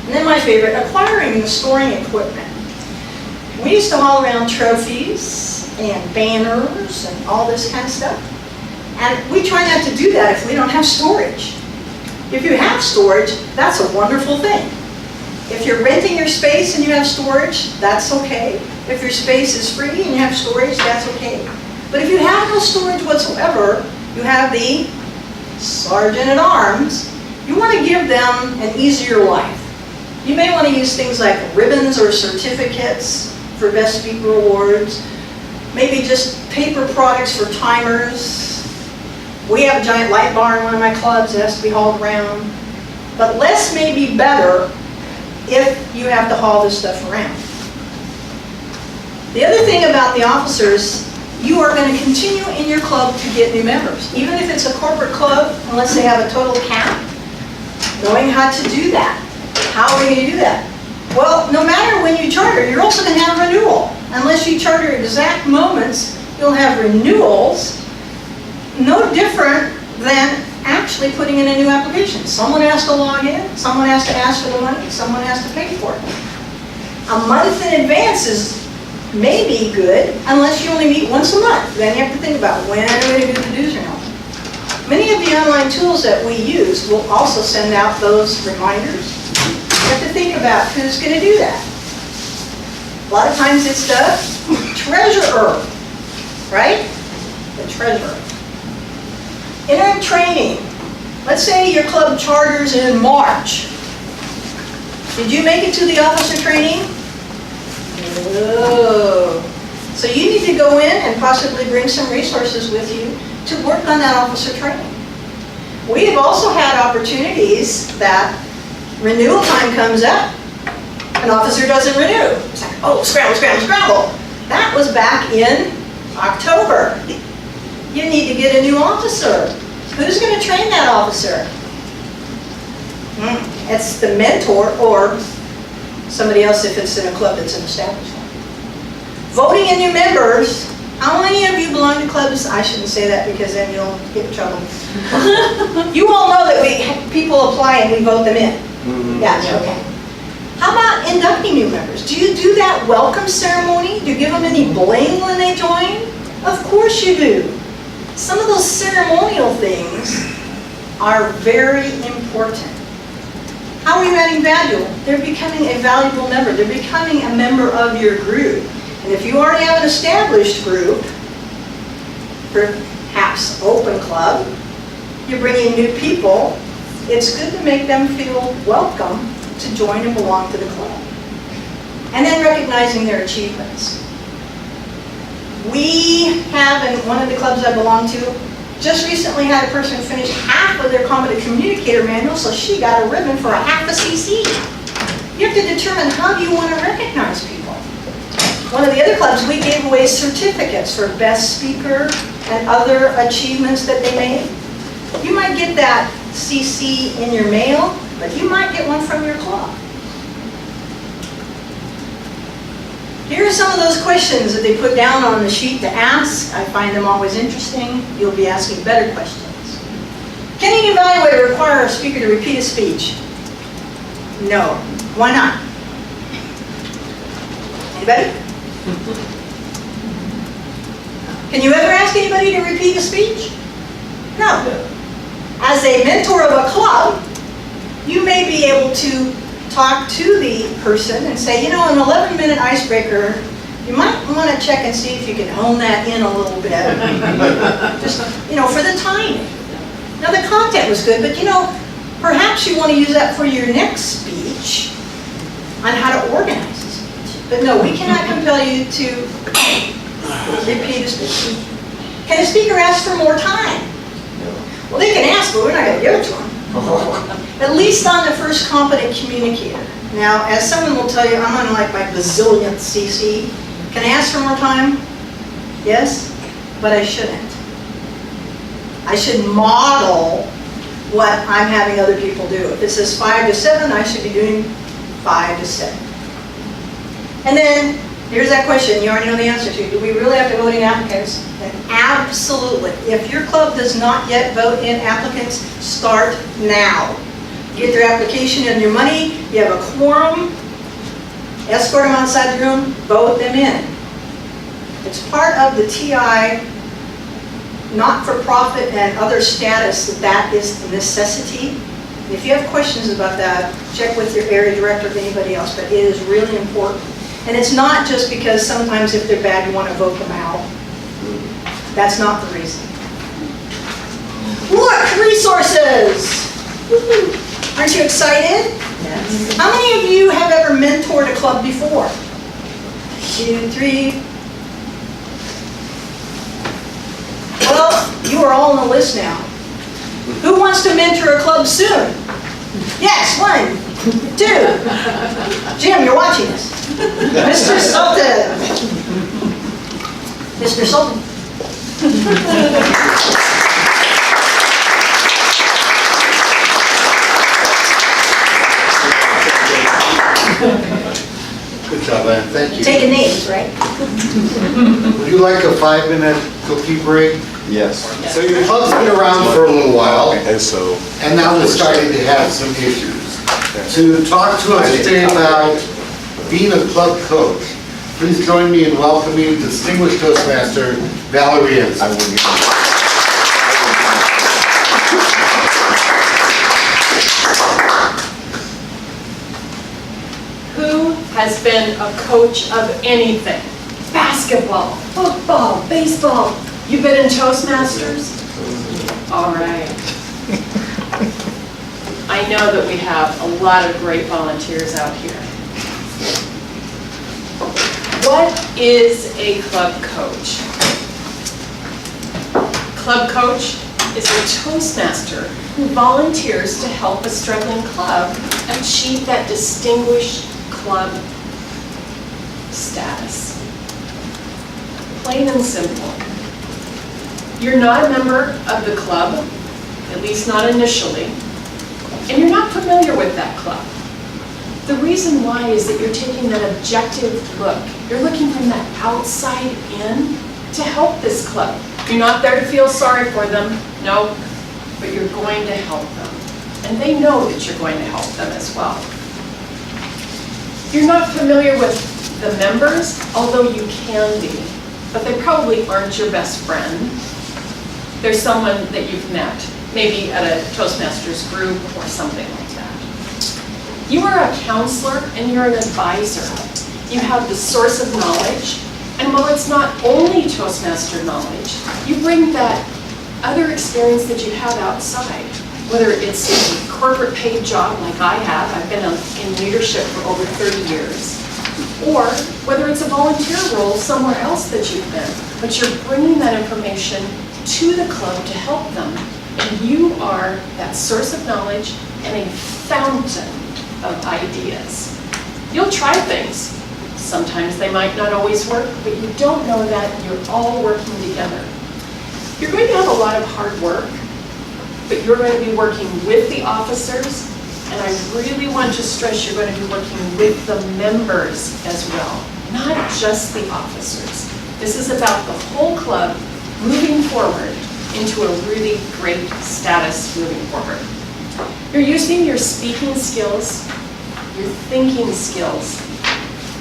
And then my favorite, acquiring and storing equipment. We used to haul around trophies and banners and all this kind of stuff. And we try not to do that if we don't have storage. If you have storage, that's a wonderful thing. If you're renting your space and you have storage, that's okay. If your space is free and you have storage, that's okay. But if you have no storage whatsoever, you have the sergeant at arms, you want to give them an easier life. You may want to use things like ribbons or certificates for Best Speaker Awards, maybe just paper products for timers. We have a giant light bar in one of my clubs that has to be hauled around. But less may be better if you have to haul this stuff around. The other thing about the officers, you are going to continue in your club to get new members. Even if it's a corporate club, unless they have a total cap, knowing how to do that. How are we going to do that? Well, no matter when you charter, you're also going to have renewal. Unless you charter exact moments, you'll have renewals, no different than actually putting in a new application. Someone has to log in, someone has to ask for the money, someone has to pay for it. A month in advance may be good, unless you only meet once a month. Then you have to think about when are we going to do the dues or not. Many of the online tools that we use will also send out those reminders. You have to think about who's going to do that. A lot of times it's the treasurer, right? The treasurer. Interim training. Let's say your club charters in March. Did you make it to the officer training? No. So you need to go in and possibly bring some resources with you to work on that officer training. We have also had opportunities that renewal time comes up, an officer doesn't renew. It's like, oh, scramble, scramble, scramble. That was back in October. You need to get a new officer. Who's going to train that officer? It's the mentor or somebody else if it's in a club that's an established one. Voting in new members. How many of you belong to clubs? I shouldn't say that because then you'll get in trouble. You all know that people apply and we vote them in. Yeah, okay. How about inducting new members? Do you do that welcome ceremony? Do you give them any bling when they join? Of course you do. Some of those ceremonial things are very important. How are you adding value? They're becoming a valuable member. They're becoming a member of your group. And if you already have an established group, perhaps open club, you're bringing new people, it's good to make them feel welcome to join and belong to the club. And then recognizing their achievements. We have, in one of the clubs I belong to, just recently had a person finish half of their competent communicator manual, so she got a ribbon for a half a CC. You have to determine how do you want to recognize people. One of the other clubs, we gave away certificates for best speaker and other achievements that they made. You might get that CC in your mail, but you might get one from your club. Here are some of those questions that they put down on the sheet to ask. I find them always interesting. You'll be asking better questions. Can an evaluator require a speaker to repeat a speech? No. Why not? Anybody? Can you ever ask anybody to repeat a speech? No. As a mentor of a club, you may be able to talk to the person and say, you know, an 11-minute icebreaker, you might want to check and see if you can hone that in a little bit. Just, you know, for the timing. Now the content was good, but you know, perhaps you want to use that for your next speech on how to organize a speech. But no, we cannot compel you to repeat a speech. Can a speaker ask for more time? Well, they can ask, but we're not going to give it to them. At least on the first competent communicator. Now, as someone will tell you, I'm on like my bazillionth CC. Can I ask for more time? Yes? But I shouldn't. I should model what I'm having other people do. If it says 5 to 7, I should be doing 5 to 7. And then, here's that question you already know the answer to. Do we really have to vote in applicants? And absolutely. If your club does not yet vote in applicants, start now. Get their application and your money, you have a quorum, escort them outside the room, vote them in. It's part of the TI not-for-profit and other status that is a necessity. If you have questions about that, check with your area director or anybody else, but it is really important. And it's not just because sometimes if they're bad, you want to vote them out. That's not the reason. Look, resources! Woo-hoo. Aren't you excited? Yes. How many of you have ever mentored a club before? 2, 3. Well, you are all on the list now. Who wants to mentor a club soon? Yes, 1, 2. Jim, you're watching this. Mr. Sultan. Mr. Sultan. Good job, Ann, thank you. Taking names, right? Would you like a 5-minute cookie break? Yes. So your club's been around for a little while, And so, and now we're starting to have some issues. To talk to us today about being a club coach, please join me in welcoming distinguished Toastmaster Valerie Ensign. I will Who has been a coach of anything? Basketball, football, baseball. You've been in Toastmasters? All right. I know that we have a lot of great volunteers out here. What is a club coach? Club coach is a Toastmaster who volunteers to help a struggling club achieve that distinguished club status. Plain and simple. You're not a member of the club, at least not initially, and you're not familiar with that club. The reason why is that you're taking that objective look. You're looking from that outside in to help this club. You're not there to feel sorry for them, no, but you're going to help them. And they know that you're going to help them as well. You're not familiar with the members, although you can be, but they probably aren't your best friend. There's someone that you've met, maybe at a Toastmasters group or something like that. You are a counselor and you're an advisor. You have the source of knowledge, and while it's not only Toastmaster knowledge, you bring that other experience that you have outside, whether it's a corporate paid job like I have, I've been in leadership for over 30 years, or whether it's a volunteer role somewhere else that you've been, but you're bringing that information to the club to help them, and you are that source of knowledge and a fountain of ideas. You'll try things. Sometimes they might not always work, but you don't know that. You're all working together. You're going to have a lot of hard work, but you're going to be working with the officers, and I really want to stress you're going to be working with the members as well, not just the officers. This is about the whole club moving forward into a really great status moving forward. You're using your speaking skills, your thinking skills,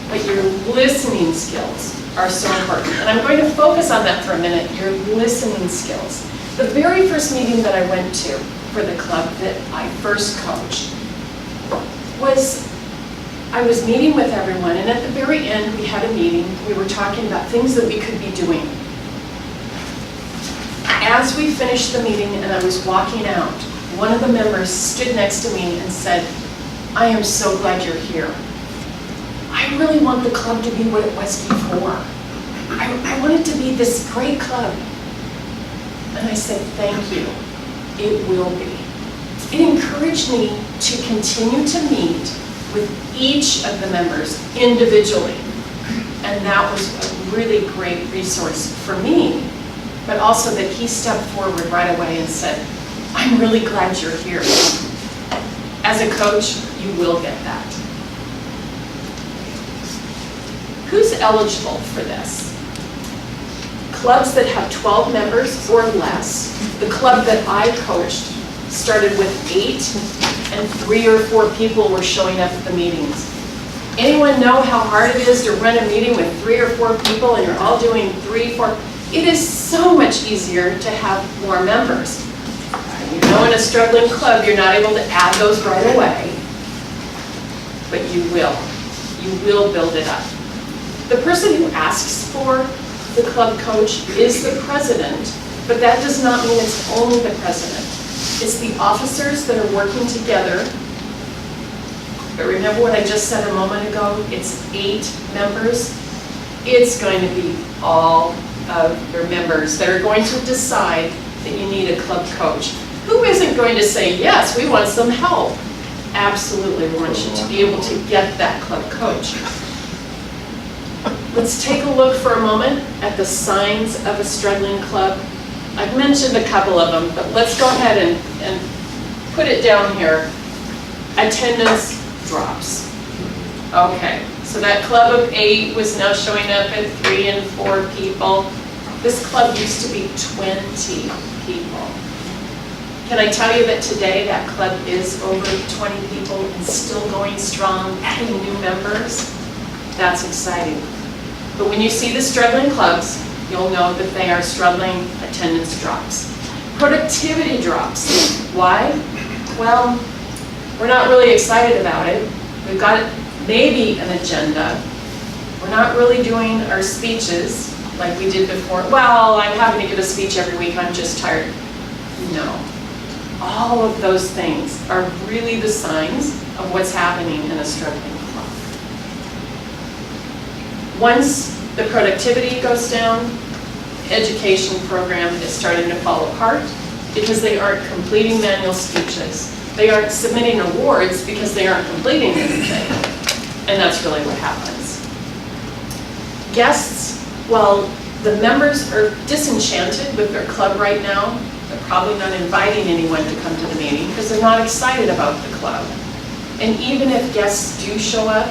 but your listening skills are so important. And I'm going to focus on that for a minute, your listening skills. The very first meeting that I went to for the club that I first coached was, I was meeting with everyone, and at the very end we had a meeting. We were talking about things that we could be doing. As we finished the meeting and I was walking out, one of the members stood next to me and said, "I am so glad you're here. I really want the club to be what it was before. I want it to be this great club." And I said, "Thank you. It will be." It encouraged me to continue to meet with each of the members individually. And that was a really great resource for me, but also that he stepped forward right away and said, I'm really glad you're here. As a coach, you will get that. Who's eligible for this? Clubs that have 12 members or less. The club that I coached started with 8, and 3 or 4 people were showing up at the meetings. Anyone know how hard it is to run a meeting with 3 or 4 people and you're all doing 3, 4? It is so much easier to have more members. You know, in a struggling club, you're not able to add those right away, but you will. You will build it up. The person who asks for the club coach is the president, but that does not mean it's only the president. It's the officers that are working together. But remember what I just said a moment ago? It's 8 members. It's going to be all of your members that are going to decide that you need a club coach. Who isn't going to say, yes, we want some help? Absolutely want you to be able to get that club coach. Let's take a look for a moment at the signs of a struggling club. I've mentioned a couple of them, but let's go ahead and put it down here. Attendance drops. Okay, so that club of 8 was now showing up at 3 and 4 people. This club used to be 20 people. Can I tell you that today that club is over 20 people and still going strong, adding new members? That's exciting. But when you see the struggling clubs, you'll know that they are struggling. Attendance drops. Productivity drops. Why? Well, we're not really excited about it. We've got maybe an agenda. We're not really doing our speeches like we did before. Well, I'm having to give a speech every week. I'm just tired. No. All of those things are really the signs of what's happening in a struggling club. Once the productivity goes down, education program is starting to fall apart because they aren't completing manual speeches. They aren't submitting awards because they aren't completing anything. And that's really what happens. Guests, well, the members are disenchanted with their club right now. They're probably not inviting anyone to come to the meeting because they're not excited about the club. And even if guests do show up,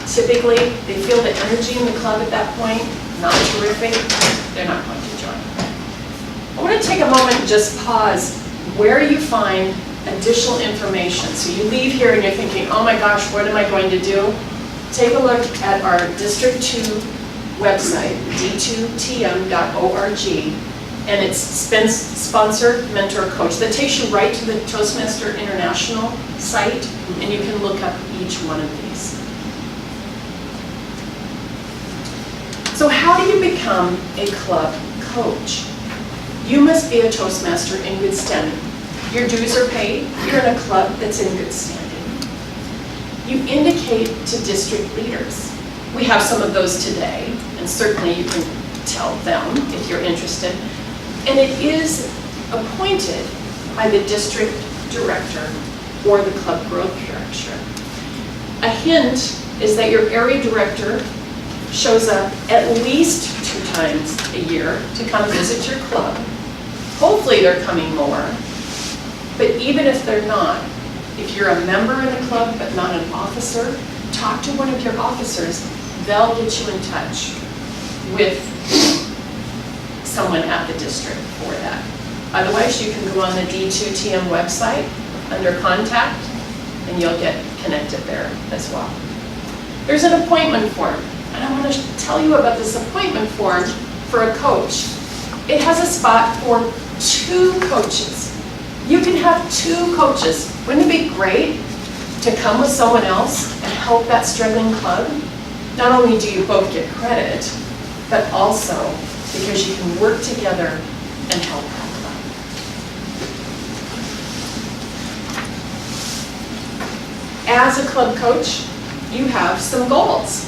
typically they feel the energy in the club at that point, not terrific, they're not going to join. I want to take a moment and just pause where you find additional information. So you leave here and you're thinking, oh my gosh, what am I going to do? Take a look at our District 2 website, d2tm.org, and it's sponsored mentor coach. That takes you right to the Toastmaster International site, and you can look up each one of these. So how do you become a club coach? You must be a Toastmaster in good standing. Your dues are paid. You're in a club that's in good standing. You indicate to district leaders. We have some of those today, and certainly you can tell them if you're interested. And it is appointed by the district director or the club growth director. A hint is that your area director shows up at least 2 times a year to come visit your club. Hopefully they're coming more. But even if they're not, if you're a member in the club but not an officer, talk to one of your officers. They'll get you in touch with someone at the district for that. Otherwise, you can go on the D2TM website under contact and you'll get connected there as well. There's an appointment form, and I want to tell you about this appointment form for a coach. It has a spot for 2 coaches. You can have 2 coaches. Wouldn't it be great to come with someone else and help that struggling club? Not only do you both get credit, but also because you can work together and help that club. As a club coach, you have some goals.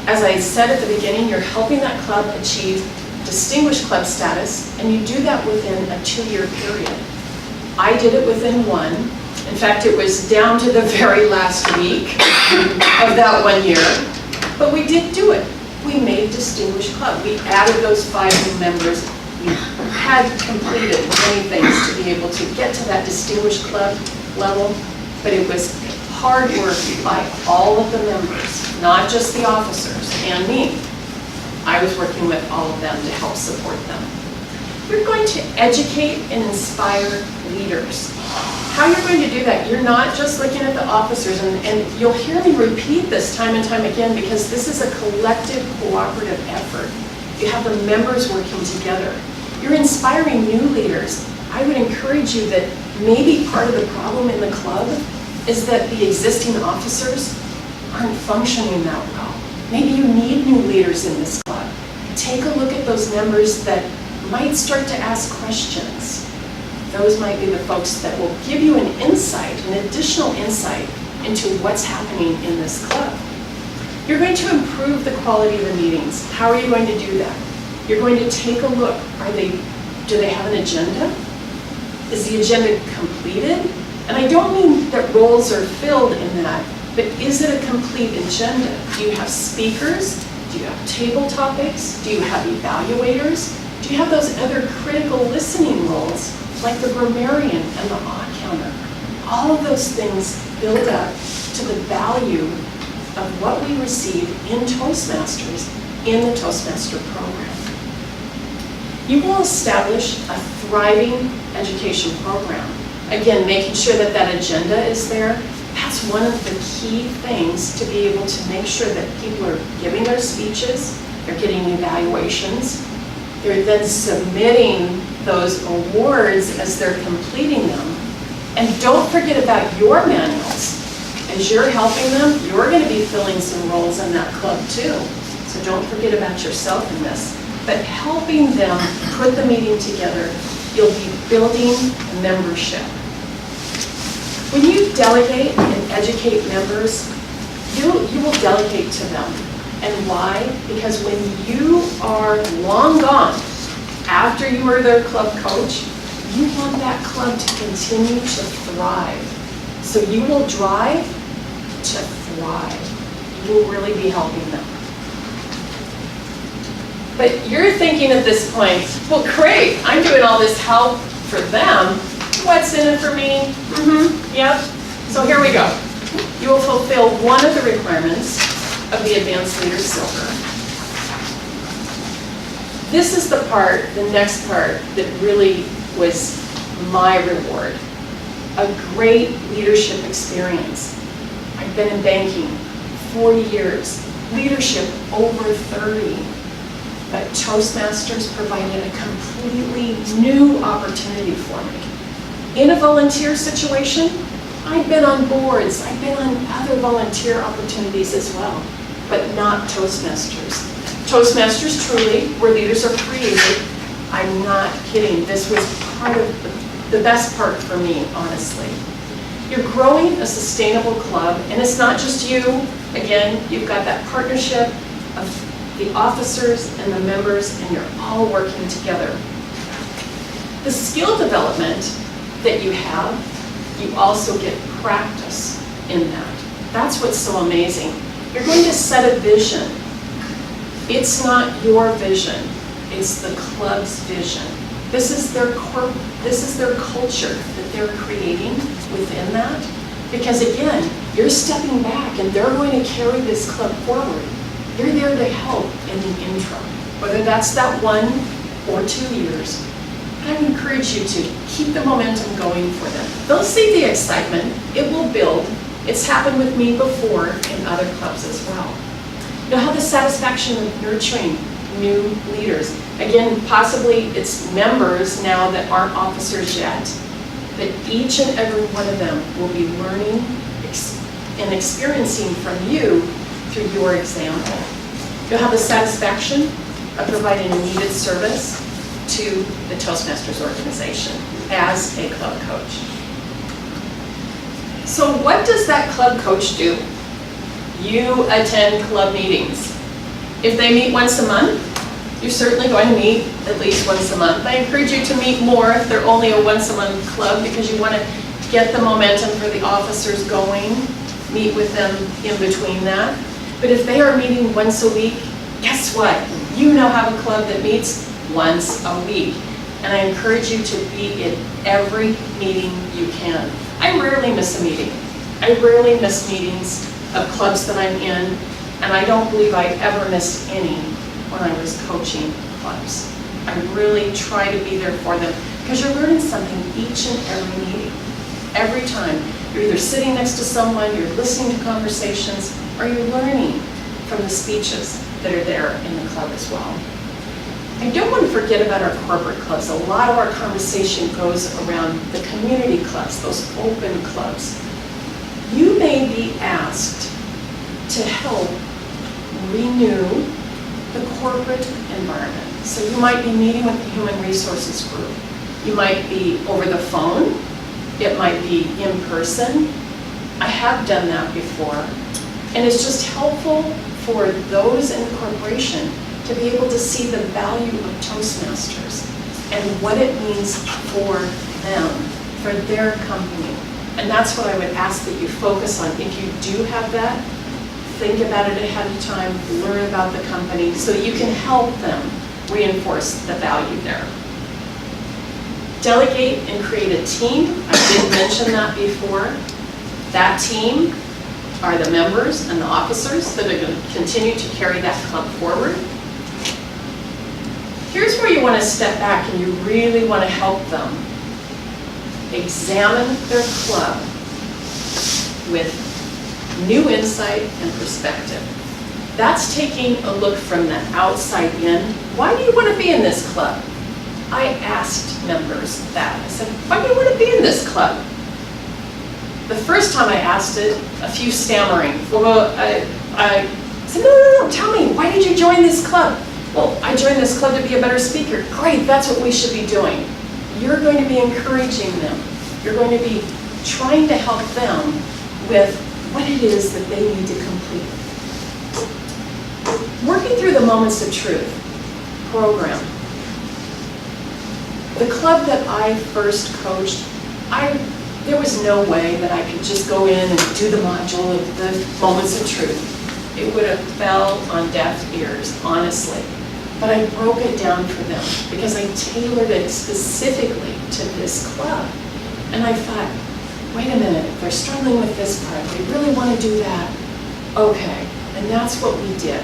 As I said at the beginning, you're helping that club achieve distinguished club status, and you do that within a 2-year period. I did it within one. In fact, it was down to the very last week of that 1 year. But we did do it. We made Distinguished Club. We added those 5 new members. We had completed many things to be able to get to that Distinguished Club level, but it was hard work by all of the members, not just the officers and me. I was working with all of them to help support them. We're going to educate and inspire leaders. How you're going to do that, you're not just looking at the officers, and you'll hear me repeat this time and time again because this is a collective, cooperative effort. You have the members working together. You're inspiring new leaders. I would encourage you that maybe part of the problem in the club is that the existing officers aren't functioning that well. Maybe you need new leaders in this club. Take a look at those members that might start to ask questions. Those might be the folks that will give you an insight, an additional insight into what's happening in this club. You're going to improve the quality of the meetings. How are you going to do that? You're going to take a look. Do they have an agenda? Is the agenda completed? And I don't mean that roles are filled in that, but is it a complete agenda? Do you have speakers? Do you have table topics? Do you have evaluators? Do you have those other critical listening roles, like the grammarian and the odd counter? All of those things build up to the value of what we receive in Toastmasters in the Toastmaster program. You will establish a thriving education program. Again, making sure that that agenda is there. That's one of the key things to be able to make sure that people are giving their speeches, they're getting evaluations, they're then submitting those awards as they're completing them. And don't forget about your manuals. As you're helping them, you're going to be filling some roles in that club too. So don't forget about yourself in this. But helping them put the meeting together, you'll be building membership. When you delegate and educate members, you will delegate to them. And why? Because when you are long gone, after you are their club coach, you want that club to continue to thrive. So you will drive to thrive. You will really be helping them. But you're thinking at this point, well, great, I'm doing all this help for them. What's in it for me? Yep. So here we go. You will fulfill one of the requirements of the Advanced Leader Silver. This is the part, the next part, that really was my reward. A great leadership experience. I've been in banking 40 years, leadership over 30. But Toastmasters provided a completely new opportunity for me. In a volunteer situation, I've been on boards, I've been on other volunteer opportunities as well, but not Toastmasters. Toastmasters truly, where leaders are created, I'm not kidding, this was part of the best part for me, honestly. You're growing a sustainable club, and it's not just you. Again, you've got that partnership of the officers and the members, and you're all working together. The skill development that you have, you also get practice in that. That's what's so amazing. You're going to set a vision. It's not your vision, it's the club's vision. This is their culture that they're creating within that. Because again, you're stepping back and they're going to carry this club forward. You're there to help in the interim, whether that's that 1 or 2 years. I would encourage you to keep the momentum going for them. They'll see the excitement, it will build. It's happened with me before in other clubs as well. You'll have the satisfaction of nurturing new leaders. Again, possibly it's members now that aren't officers yet, but each and every one of them will be learning and experiencing from you through your example. You'll have the satisfaction of providing a needed service to the Toastmasters organization as a club coach. So what does that club coach do? You attend club meetings. If they meet once a month, You're certainly going to meet at least once a month. I encourage you to meet more if they're only a once-a-month club, because you want to get the momentum for the officers going, meet with them in between that. But if they are meeting once a week, guess what? You now have a club that meets once a week. And I encourage you to be in every meeting you can. I rarely miss a meeting. I rarely miss meetings of clubs that I'm in, and I don't believe I ever missed any when I was coaching clubs. I really try to be there for them, because you're learning something each and every meeting. Every time. You're either sitting next to someone, you're listening to conversations, or you're learning from the speeches that are there in the club as well. I don't want to forget about our corporate clubs. A lot of our conversation goes around the community clubs, those open clubs. You may be asked to help renew the corporate environment. So you might be meeting with the Human Resources group. You might be over the phone. It might be in person. I have done that before. And it's just helpful for those in the corporation to be able to see the value of Toastmasters and what it means for them, for their company. And that's what I would ask that you focus on. If you do have that, think about it ahead of time, learn about the company so that you can help them reinforce the value there. Delegate and create a team. I did mention that before. That team are the members and the officers that are going to continue to carry that club forward. Here's where you want to step back and you really want to help them examine their club with new insight and perspective. That's taking a look from the outside in. Why do you want to be in this club? I asked members that. I said, why do you want to be in this club? The first time I asked it, a few stammering. Well, I said, no, tell me, why did you join this club? Well, I joined this club to be a better speaker. Great, that's what we should be doing. You're going to be encouraging them. You're going to be trying to help them with what it is that they need to complete. Working through the Moments of Truth program. The club that I first coached, there was no way that I could just go in and do the module of the Moments of Truth. It would have fell on deaf ears, honestly. But I broke it down for them because I tailored it specifically to this club. And I thought, wait a minute, they're struggling with this part. They really want to do that. Okay, and that's what we did.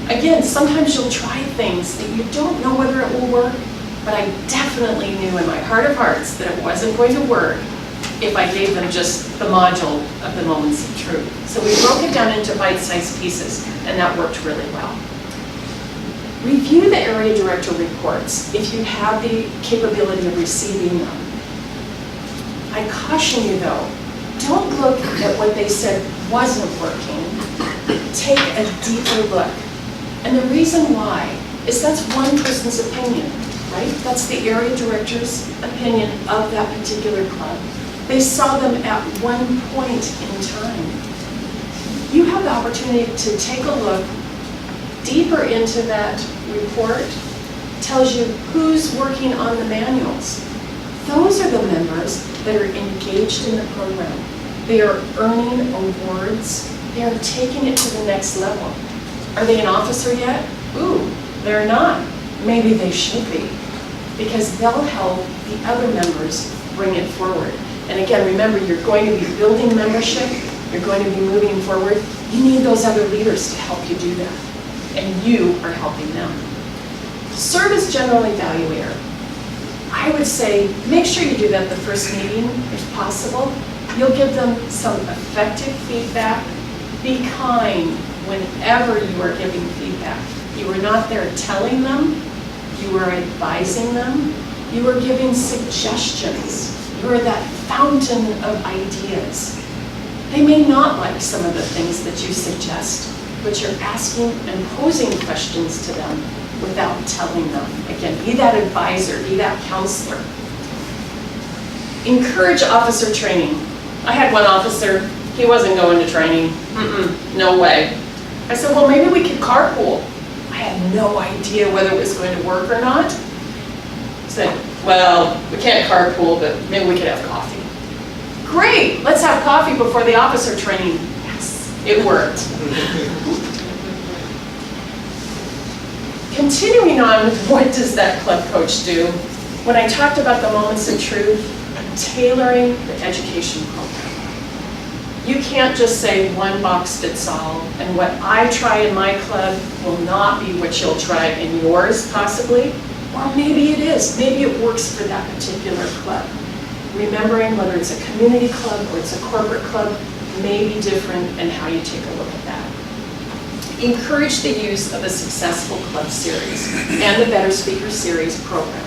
Again, sometimes you'll try things that you don't know whether it will work, but I definitely knew in my heart of hearts that it wasn't going to work if I gave them just the module of the Moments of Truth. So we broke it down into bite-sized pieces, and that worked really well. Review the area director reports if you have the capability of receiving them. I caution you though, don't look at what they said wasn't working. Take a deeper look. And the reason why is that's one person's opinion, right? That's the area director's opinion of that particular club. They saw them at one point in time. You have the opportunity to take a look deeper into that report. Tells you who's working on the manuals. Those are the members that are engaged in the program. They are earning awards. They are taking it to the next level. Are they an officer yet? Ooh, they're not. Maybe they should be, because they'll help the other members bring it forward. And again, remember, you're going to be building membership. You're going to be moving forward. You need those other leaders to help you do that. And you are helping them. Serve as general evaluator. I would say make sure you do that the first meeting if possible. You'll give them some effective feedback. Be kind whenever you are giving feedback. You are not there telling them. You are advising them. You are giving suggestions. You are that fountain of ideas. They may not like some of the things that you suggest, but you're asking and posing questions to them without telling them. Again, be that advisor, be that counselor. Encourage officer training. I had one officer, he wasn't going to training. No way. I said, well, maybe we could carpool. I had no idea whether it was going to work or not. Said, well, we can't carpool, but maybe we could have coffee. Great, let's have coffee before the officer training. Yes, it worked. Continuing on, what does that club coach do? When I talked about the moments of truth, tailoring the education program. You can't just say one box fits all, and what I try in my club will not be what you'll try in yours, possibly. Or maybe it is. Maybe it works for that particular club. Remembering whether it's a community club or it's a corporate club may be different in how you take a look at that. Encourage the use of the Successful Club Series and the Better Speaker Series program.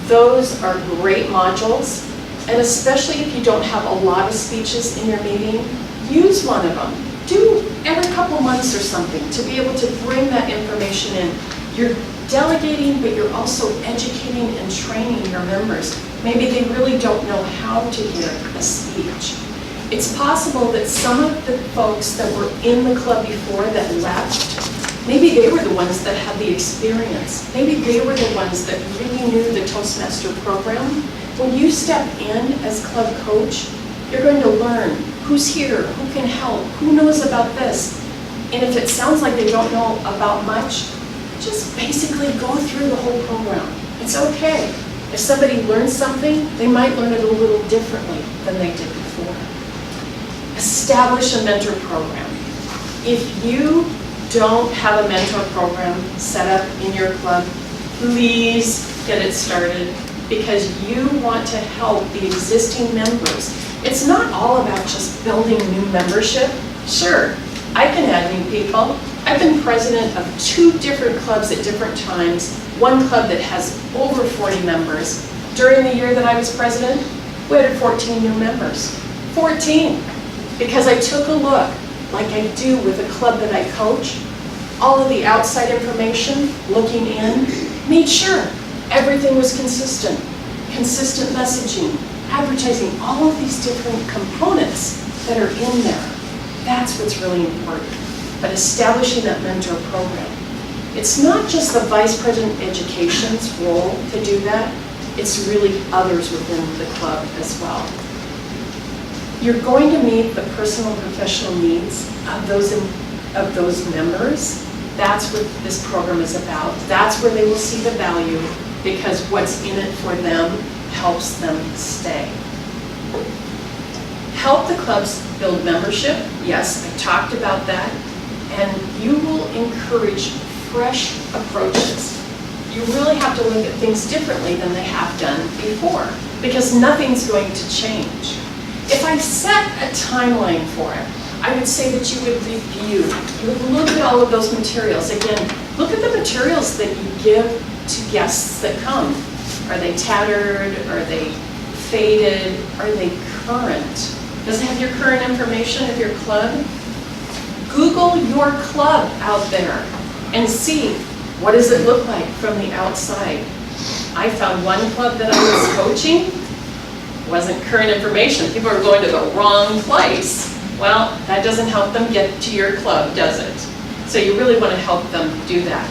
Those are great modules, and especially if you don't have a lot of speeches in your meeting, use one of them. Do every couple months or something to be able to bring that information in. You're delegating, but you're also educating and training your members. Maybe they really don't know how to give a speech. It's possible that some of the folks that were in the club before that left, maybe they were the ones that had the experience. Maybe they were the ones that really knew the Toastmaster program. When you step in as club coach, you're going to learn who's here, who can help, who knows about this. And if it sounds like they don't know about much, just basically go through the whole program. It's okay. If somebody learns something, they might learn it a little differently than they did before. Establish a mentor program. If you don't have a mentor program set up in your club, please get it started, because you want to help the existing members. It's not all about just building new membership. Sure, I can add new people. I've been president of 2 different clubs at different times. One club that has over 40 members. During the year that I was president, we had 14 new members. 14, because I took a look, like I do with a club that I coach, all of the outside information, looking in, made sure everything was consistent. Consistent messaging, advertising, all of these different components that are in there. That's what's really important. But establishing that mentor program. It's not just the Vice President of Education's role to do that, it's really others within the club as well. You're going to meet the personal and professional needs of those members. That's what this program is about. That's where they will see the value, because what's in it for them helps them stay. Help the clubs build membership. Yes, I talked about that. And you will encourage fresh approaches. You really have to look at things differently than they have done before, because nothing's going to change. If I set a timeline for it, I would say that you would review, you would look at all of those materials. Again, look at the materials that you give to guests that come. Are they tattered? Are they faded? Are they current? Does it have your current information of your club? Google your club out there and see, what does it look like from the outside? I found one club that I was coaching, wasn't current information. People are going to the wrong place. Well, that doesn't help them get to your club, does it? So you really want to help them do that.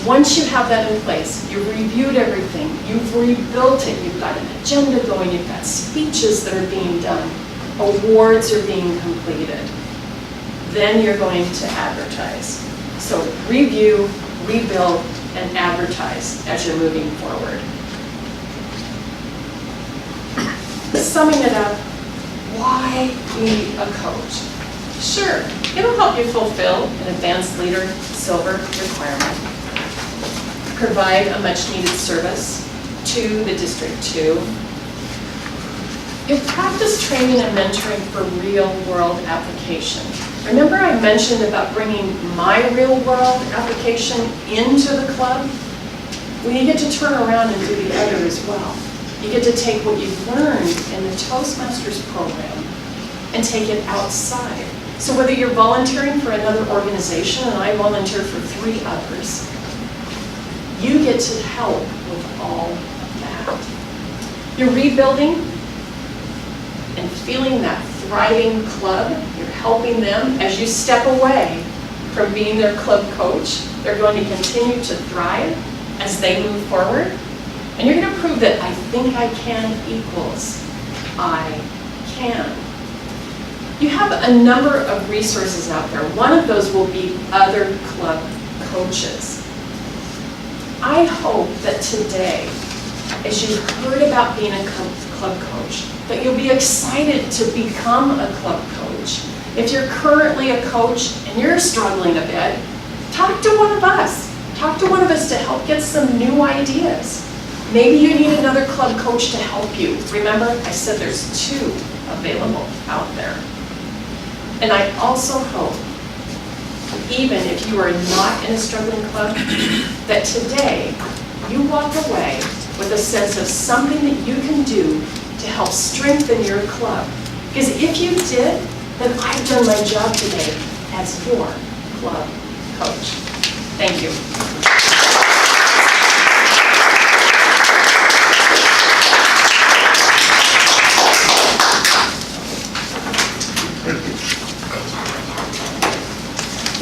Once you have that in place, you've reviewed everything, you've rebuilt it, you've got an agenda going, you've got speeches that are being done, awards are being completed, then you're going to advertise. So review, rebuild, and advertise as you're moving forward. Summing it up, why need a coach? Sure, it'll help you fulfill an advanced leader silver requirement, provide a much needed service to the District 2. You'll practice training and mentoring for real world application. Remember I mentioned about bringing my real world application into the club? Well, you get to turn around and do the other as well. You get to take what you've learned in the Toastmasters program and take it outside. So whether you're volunteering for another organization, and I volunteer for 3 others, you get to help with all of that. You're rebuilding and feeling that thriving club. You're helping them as you step away. from being their club coach. They're going to continue to thrive as they move forward. And you're going to prove that I think I can equals I can. You have a number of resources out there. One of those will be other club coaches. I hope that today, as you've heard about being a club coach, that you'll be excited to become a club coach. If you're currently a coach and you're struggling a bit, talk to one of us. Talk to one of us to help get some new ideas. Maybe you need another club coach to help you. Remember, I said there's 2 available out there. And I also hope, even if you are not in a struggling club, that today you walk away with a sense of something that you can do to help strengthen your club. Because if you did, then I've done my job today as your club coach. Thank you.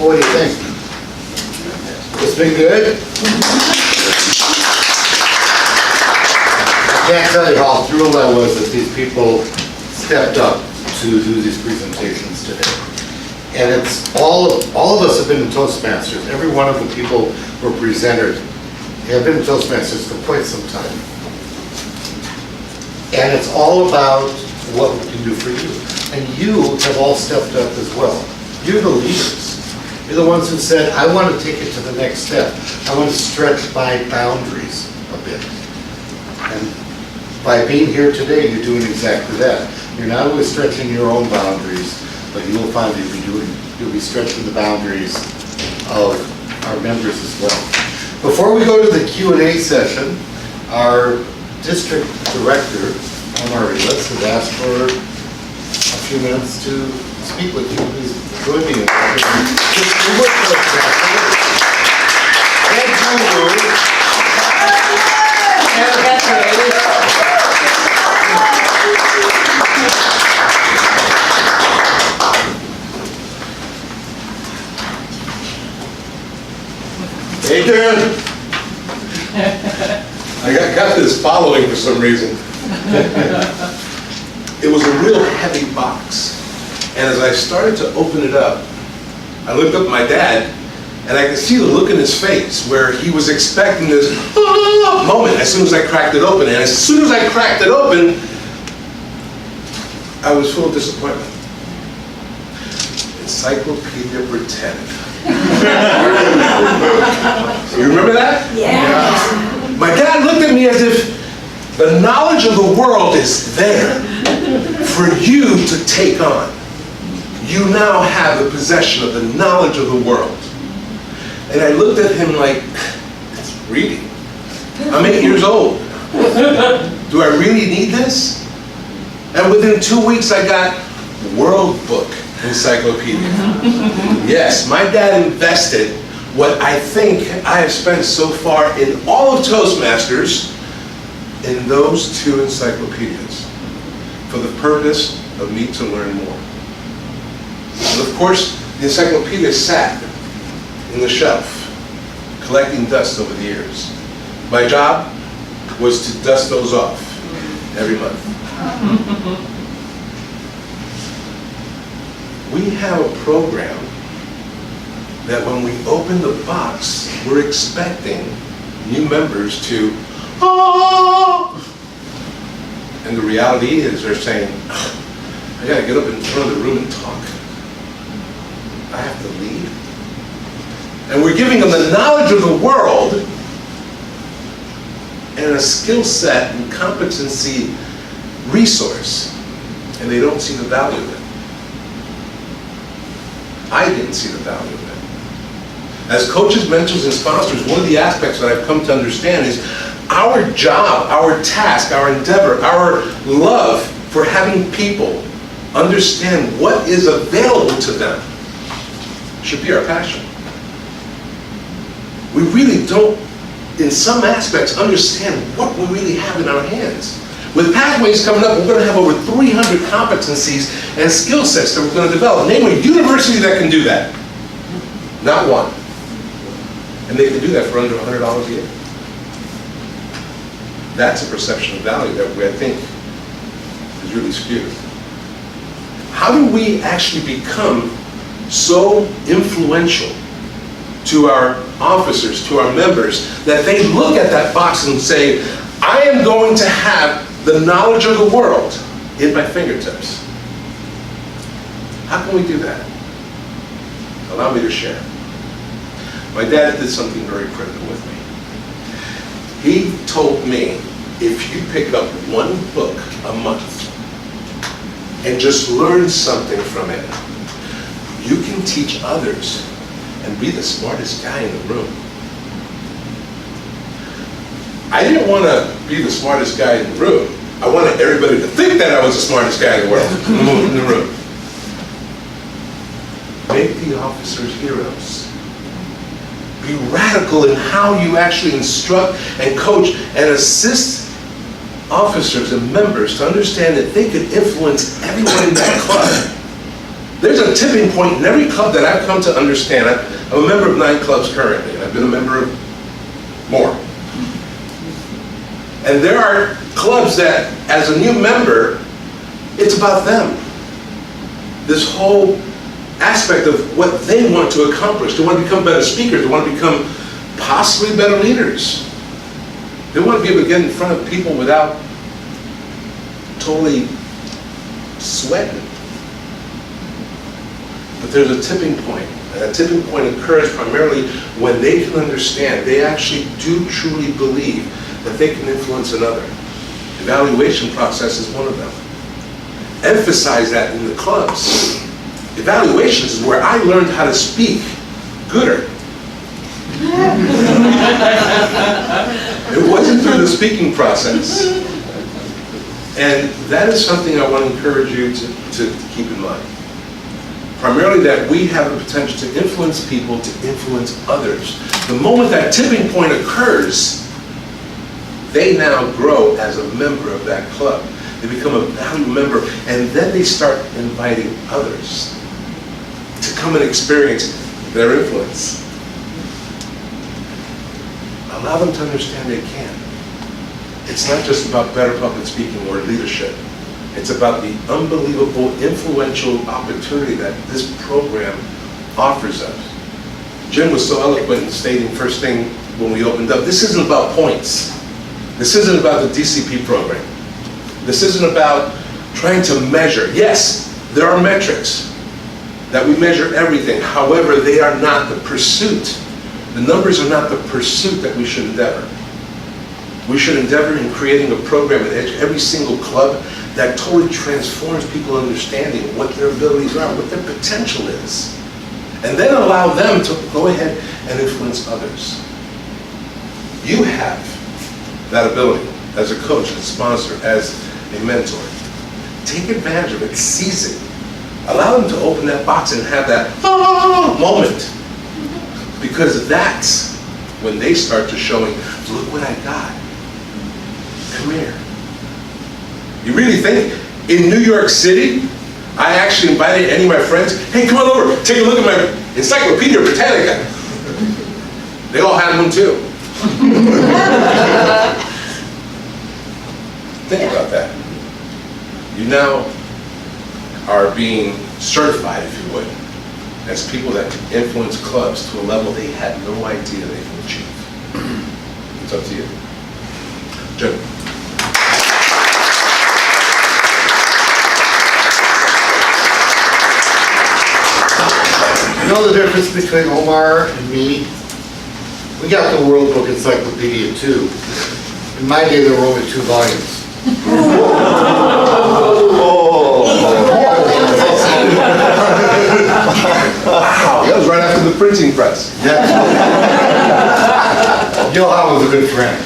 What do you think? It's been good? I can't tell you how thrilled I was that these people stepped up to do these presentations today. And it's all of us have been in Toastmasters. Every one of the people who were presented have been in Toastmasters for quite some time. And it's all about what we can do for you. And you have all stepped up as well. You're the leaders. You're the ones who said, I want to take it to the next step. I want to stretch my boundaries a bit. And by being here today, you're doing exactly that. You're not only stretching your own boundaries, but you will find that you'll be stretching the boundaries of our members as well. Before we go to the Q&A session, our district director, Amaryllis, has asked for a few minutes to speak with you. Please join me in welcoming Hey, Darren. I got this following for some reason. It was a real heavy box. And as I started to open it up, I looked up at my dad, and I could see the look in his face where he was expecting this moment as soon as I cracked it open. And as soon as I cracked it open, I was full of disappointment. Encyclopedia Britannica. You remember that? Yeah. My dad looked at me as if the knowledge of the world is there for you to take on. You now have the possession of the knowledge of the world. And I looked at him like, it's reading. I'm 8 years old. Do I really need this? And within 2 weeks I got World Book Encyclopedia. Yes, my dad invested what I think I have spent so far in all of Toastmasters in those 2 encyclopedias for the purpose of me to learn more. And of course, the encyclopedia sat in the shelf, collecting dust over the years. My job was to dust those off every month. We have a program that when we open the box, we're expecting new members to, oh! And the reality is they're saying, I gotta get up in front of the room and talk. I have to lead. And we're giving them the knowledge of the world and a skill set and competency resource, and they don't see the value of it. I didn't see the value of it. As coaches, mentors, and sponsors, one of the aspects that I've come to understand is our job, our task, our endeavor, our love for having people understand what is available to them should be our passion. We really don't, in some aspects, understand what we really have in our hands. With Pathways coming up, we're going to have over 300 competencies and skill sets that we're going to develop. Name a university that can do that. Not one. And they can do that for under $100 a year. That's a perception of value that I think is really skewed. How do we actually become so influential to our officers, to our members, that they look at that box and say, I am going to have the knowledge of the world at my fingertips? How can we do that? Allow me to share. My dad did something very critical with me. He told me, if you pick up one book a month and just learn something from it, you can teach others and be the smartest guy in the room. I didn't want to be the smartest guy in the room. I wanted everybody to think that I was the smartest guy in the world, in the room. Make the officers heroes. Be radical in how you actually instruct and coach and assist officers and members to understand that they could influence everyone in that club. There's a tipping point in every club that I've come to understand. I'm a member of 9 clubs currently, and I've been a member of more. And there are clubs that, as a new member, it's about them. This whole aspect of what they want to accomplish. They want to become better speakers. They want to become possibly better leaders. They want to be able to get in front of people without totally sweating. But there's a tipping point. And that tipping point occurs primarily when they can understand, they actually do truly believe that they can influence another. Evaluation process is one of them. Emphasize that in the clubs. Evaluations is where I learned how to speak gooder. It wasn't through the speaking process. And that is something I want to encourage you to keep in mind. Primarily that we have the potential to influence people, to influence others. The moment that tipping point occurs, they now grow as a member of that club. They become a valued member, and then they start inviting others to come and experience their influence. Allow them to understand they can. It's not just about better public speaking or leadership. It's about the unbelievable influential opportunity that this program offers us. Jim was so eloquent in stating first thing when we opened up, this isn't about points. This isn't about the DCP program. This isn't about trying to measure. Yes, there are metrics that we measure everything. However, they are not the pursuit. The numbers are not the pursuit that we should endeavor. We should endeavor in creating a program in every single club that totally transforms people understanding what their abilities are, what their potential is. And then allow them to go ahead and influence others. You have that ability as a coach, as a sponsor, as a mentor. Take advantage of it, seize it. Allow them to open that box and have that moment. Because that's when they start to showing, look what I got. Come here. You really think in New York City, I actually invited any of my friends, hey, come on over, take a look at my Encyclopedia Britannica. They all had one too. Think about that. You now are being certified, if you would, as people that can influence clubs to a level they had no idea they could achieve. It's up to you. Jim. You know the difference between Omar and me? We got the World Book Encyclopedia too. In my day, there were only 2 volumes. Wow, that was right after the printing press. Yeah. Johan was a good friend.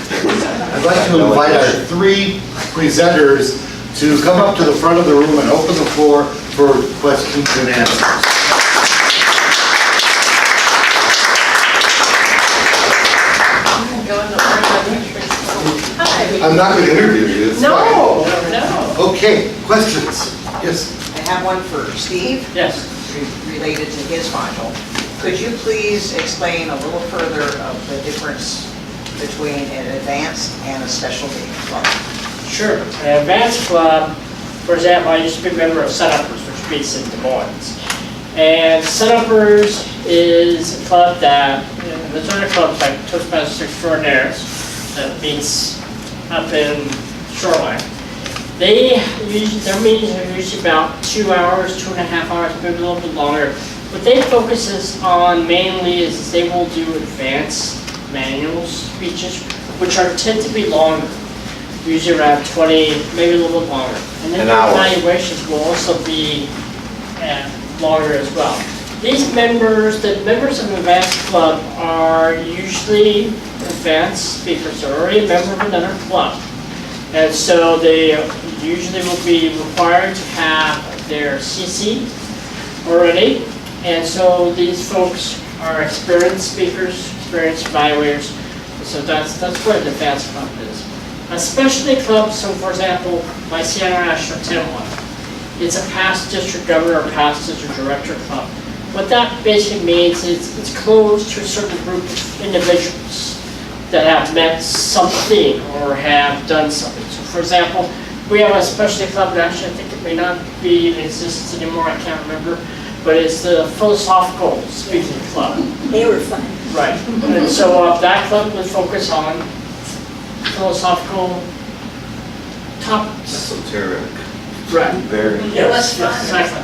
I'd like to invite our 3 presenters to come up to the front of the room and open the floor for questions and answers. I'm not going to interview you. It's No, fine. no. Okay, questions? Yes. I have one for Steve, Yes. related to his module. Could you please explain a little further of the difference between an advanced and a specialty club? Sure. An advanced club, for example, I used to be a member of Setupers, which meets in Des Moines. And Setupers is a club that, there's other clubs like Toastmasters Extraordinaires that meets up in Shoreline. Their meetings are usually about 2 hours, 2.5 hours, maybe a little bit longer. What they focuses on mainly is they will do advanced manual speeches, which tend to be longer, usually around 20, maybe a little bit longer. And then An the hour. evaluations will also be longer as well. These members, the members of an advanced club are usually advanced speakers. They're already a member of another club. And so they usually will be required to have their CC already. And so these folks are experienced speakers, experienced evaluators. So that's what an advanced club is. A specialty club, so for example, my Seattle National 10-1, it's a past district governor or past district director club. What that basically means is it's closed to a certain group of individuals that have met something or have done something. So for example, we have a specialty club, and actually I think it may not be in existence anymore, I can't remember, but it's the Philosophical Speaking Club. They were fun. Right, and so that club would focus on philosophical topics. Esoteric. Right. Very. It was fun. Exactly.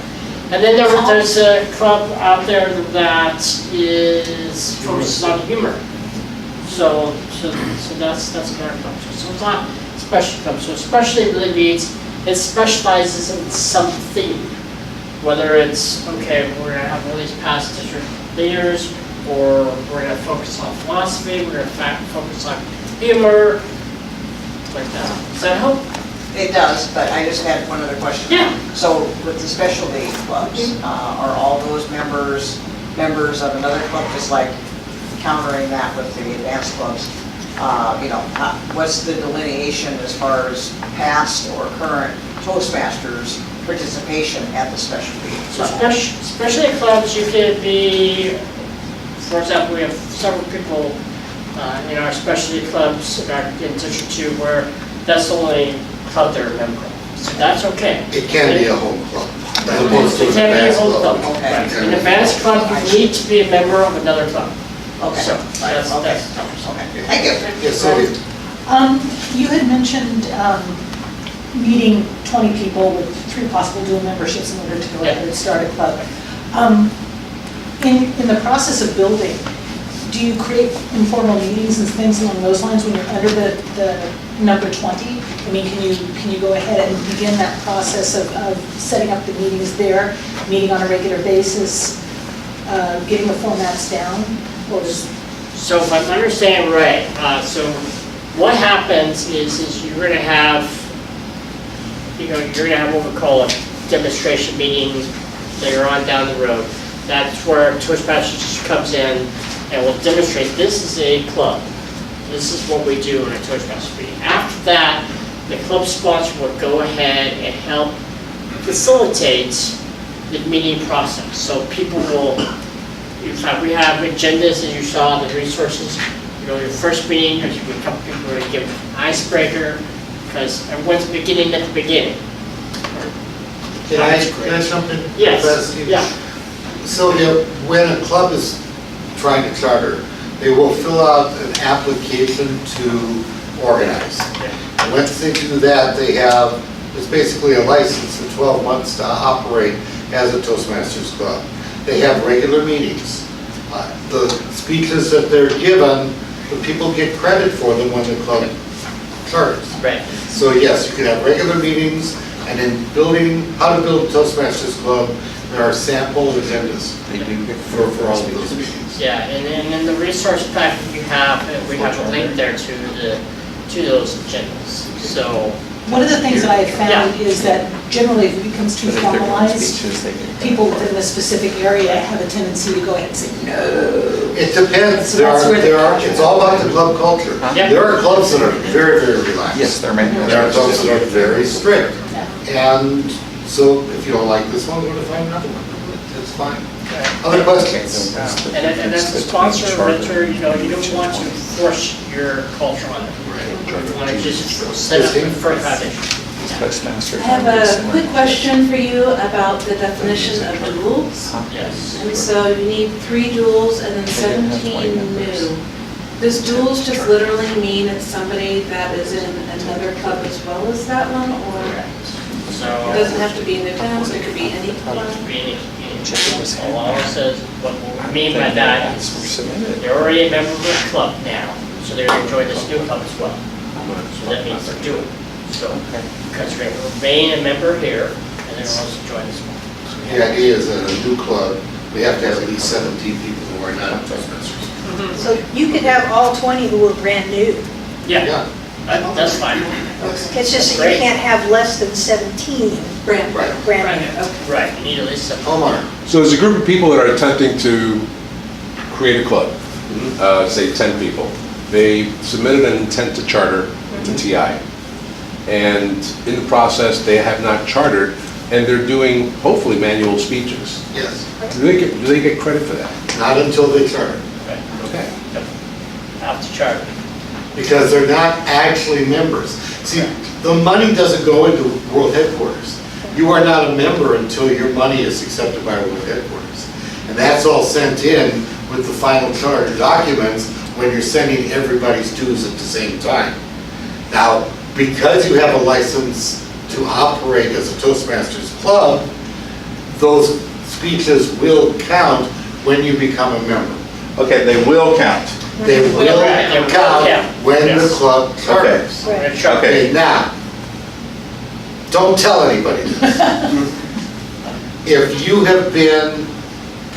And then there's a club out there that is focuses on humor. So that's another club. So it's not special club. So specialty really means it specializes in something. Whether it's, okay, we're gonna have all these past district leaders, or we're gonna focus on philosophy, we're gonna focus on humor, like that. Does that help? It does, but I just had one other question. Yeah. So with the specialty clubs, are all those members of another club, just like countering that with the advanced clubs? What's the delineation as far as past or current Toastmasters participation at the specialty So club? specialty clubs, you could be, for example, we have several people in our specialty clubs in District 2 where that's the only club they're a member of. So that's okay. It can be a home club, as opposed to It an can be a advanced whole club. club. Okay. Right. An advanced club, you need to be a member of another club. Okay. So that's Okay. okay. Thank you. Yes, Sylvia. You had mentioned meeting 20 people with 3 possible dual memberships in order to go ahead and start a club. In the process of building, do you create informal meetings and things along those lines when you're under the number 20? I mean, can you go ahead and begin that process of setting up the meetings there, meeting on a regular basis, getting the formats down? Or is So if I'm understanding right, so what happens is you're going to have, you're going to have what we call a demonstration meeting later on down the road. That's where Toastmasters comes in and will demonstrate this is a club. This is what we do in a Toastmasters meeting. After that, the club sponsor will go ahead and help facilitate the meeting process. So people will, in fact, we have agendas, as you saw, the resources. Your first meeting, there's a couple people who are going to give an icebreaker, because everyone's beginning at the beginning. Can I jump in? Yes, Professor? yeah. Sylvia, when a club is trying to charter, they will fill out an application to organize. And once they do that, they have, it's basically a license for 12 months to operate as a Toastmasters club. They have regular meetings. The speeches that they're given, the people get credit for them when the club charters. Right. So yes, you can have regular meetings, and in building, how to build a Toastmasters club, there are sample agendas for all of those meetings. Yeah, and in the resource packet we have a link there to those agendas. So, one of the things that I have found Yeah. is that generally if it becomes too formalized, people within a specific area have a tendency to go ahead and say, no. It depends. So that's where It's all about the club culture. Yeah. There are clubs that are very, very relaxed. Yes, they're making. There are clubs that are very strict. Yeah. And so if you don't like this one, we're going to find another one. It's fine. Other questions? And as a sponsor or mentor, you know, you don't want to force your culture on them. You want to just set up a firm foundation. Toastmaster. I have a quick question for you about the definition of duels. Yes. And so you need 3 duels and then 17 new. Does duels just literally mean it's somebody that is in another club as well as that one, or it So. doesn't have to be Newtown, it could be any club? All it says, what we mean by that is they're already a member of the club now, so they're going to join this new club as well. So that means they're doing. So, because they're going to remain a member here, and they're also join this one. The idea is that a new club, we have to have at least 17 people who are not Toastmasters. So you could have all 20 who are brand new. Yeah, that's fine. It's just that you can't have less than 17 Brand. Right. brand new. Okay. Right, you need at least some. Omar? So there's a group of people that are attempting to create a club, say 10 people. They submitted an intent to charter to TI. And in the process, they have not chartered, and they're doing, hopefully, manual speeches. Yes. Do they get credit for that? Not until they charter, Okay. Out to charter. because they're not actually members. See, the money doesn't go into World Headquarters. You are not a member until your money is accepted by World Headquarters. And that's all sent in with the final charter documents when you're sending everybody's dues at the same time. Now, because you have a license to operate as a Toastmasters club, those speeches will count when you become a member. Okay, they will count. They will count when the Yes. club charters. We're going to charter. Okay, now, don't tell anybody this. If you have been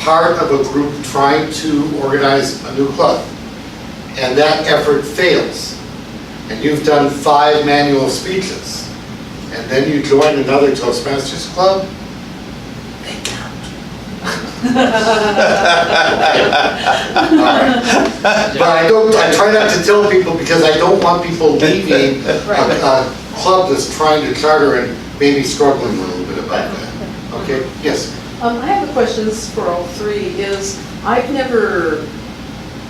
part of a group trying to organize a new club, and that effort fails, and you've done 5 manual speeches, and then you join another Toastmasters club, they count. All right. But I try not to tell people because I don't want people leaving a club that's trying to charter and maybe struggling a little bit about that. Okay, yes? I have a question, this is for all 3, is I've never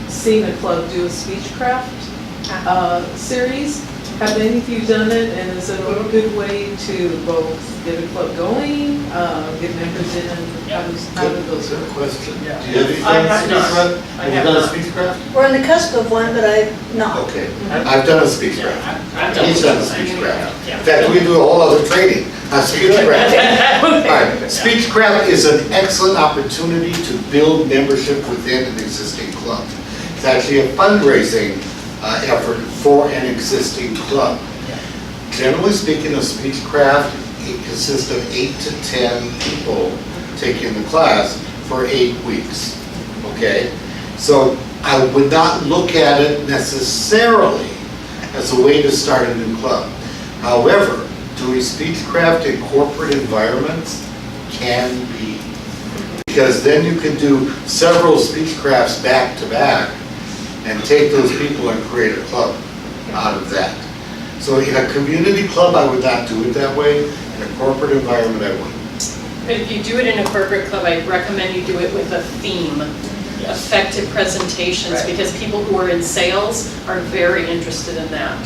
seen a club do a speechcraft series. Have any of you done it, and is it a good way to both get a club going, get members in, how do those Good work? question. Do you Yeah. have any I have not. speechcraft? I Have you have done a not. speechcraft? We're on the cusp of one, but I've not. Okay, I've done a speechcraft. I've done He's done a it. speechcraft. Yeah. In fact, we do a whole other training on speechcraft. All right, speechcraft is an excellent opportunity to build membership within an existing club. It's actually a fundraising effort for an existing club. Generally speaking, a speechcraft, it consists of 8 to 10 people taking the class for 8 weeks, okay? So I would not look at it necessarily as a way to start a new club. However, doing speechcraft in corporate environments can be. Because then you can do several speechcrafts back to back and take those people and create a club out of that. So in a community club, I would not do it that way. In a corporate environment, I would. But if you do it in a corporate club, I recommend you do it with a theme, effective presentations, Right. because people who are in sales are very interested in that.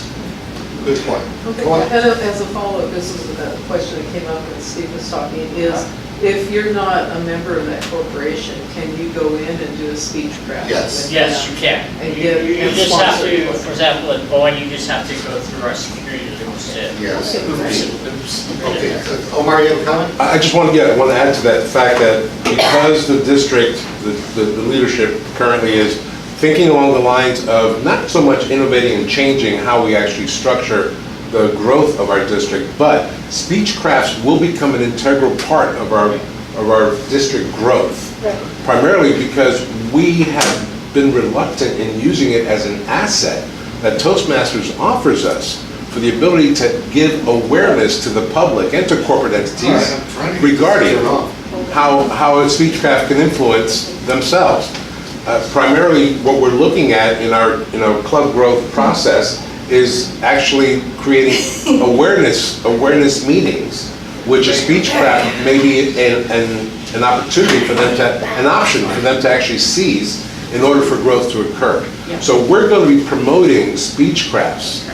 Good point. Okay, Go on. and as a follow-up, this is a question that came up when Steve was talking, is if you're not a member of that corporation, can you go in and do a speechcraft? Yes. with Yes, them? you can. And You get you just have sponsored to, equipment. for example, at Boeing, you just have to go through our security loops to. Yes. Oops. Okay, Omar, you have a comment? I just want to add to that fact that because the district, the leadership currently is thinking along the lines of not so much innovating and changing how we actually structure the growth of our district, but speechcrafts will become an integral part of our district growth. Primarily because we have been reluctant in using it as an asset that Toastmasters offers us for the ability to give awareness to the public and to corporate entities regarding how a speechcraft can influence themselves. Primarily, what we're looking at in our club growth process is actually creating awareness meetings, which a speechcraft may be an an opportunity for them to, an option for them to actually seize in order for growth to occur. Yeah. So we're going to be promoting speech crafts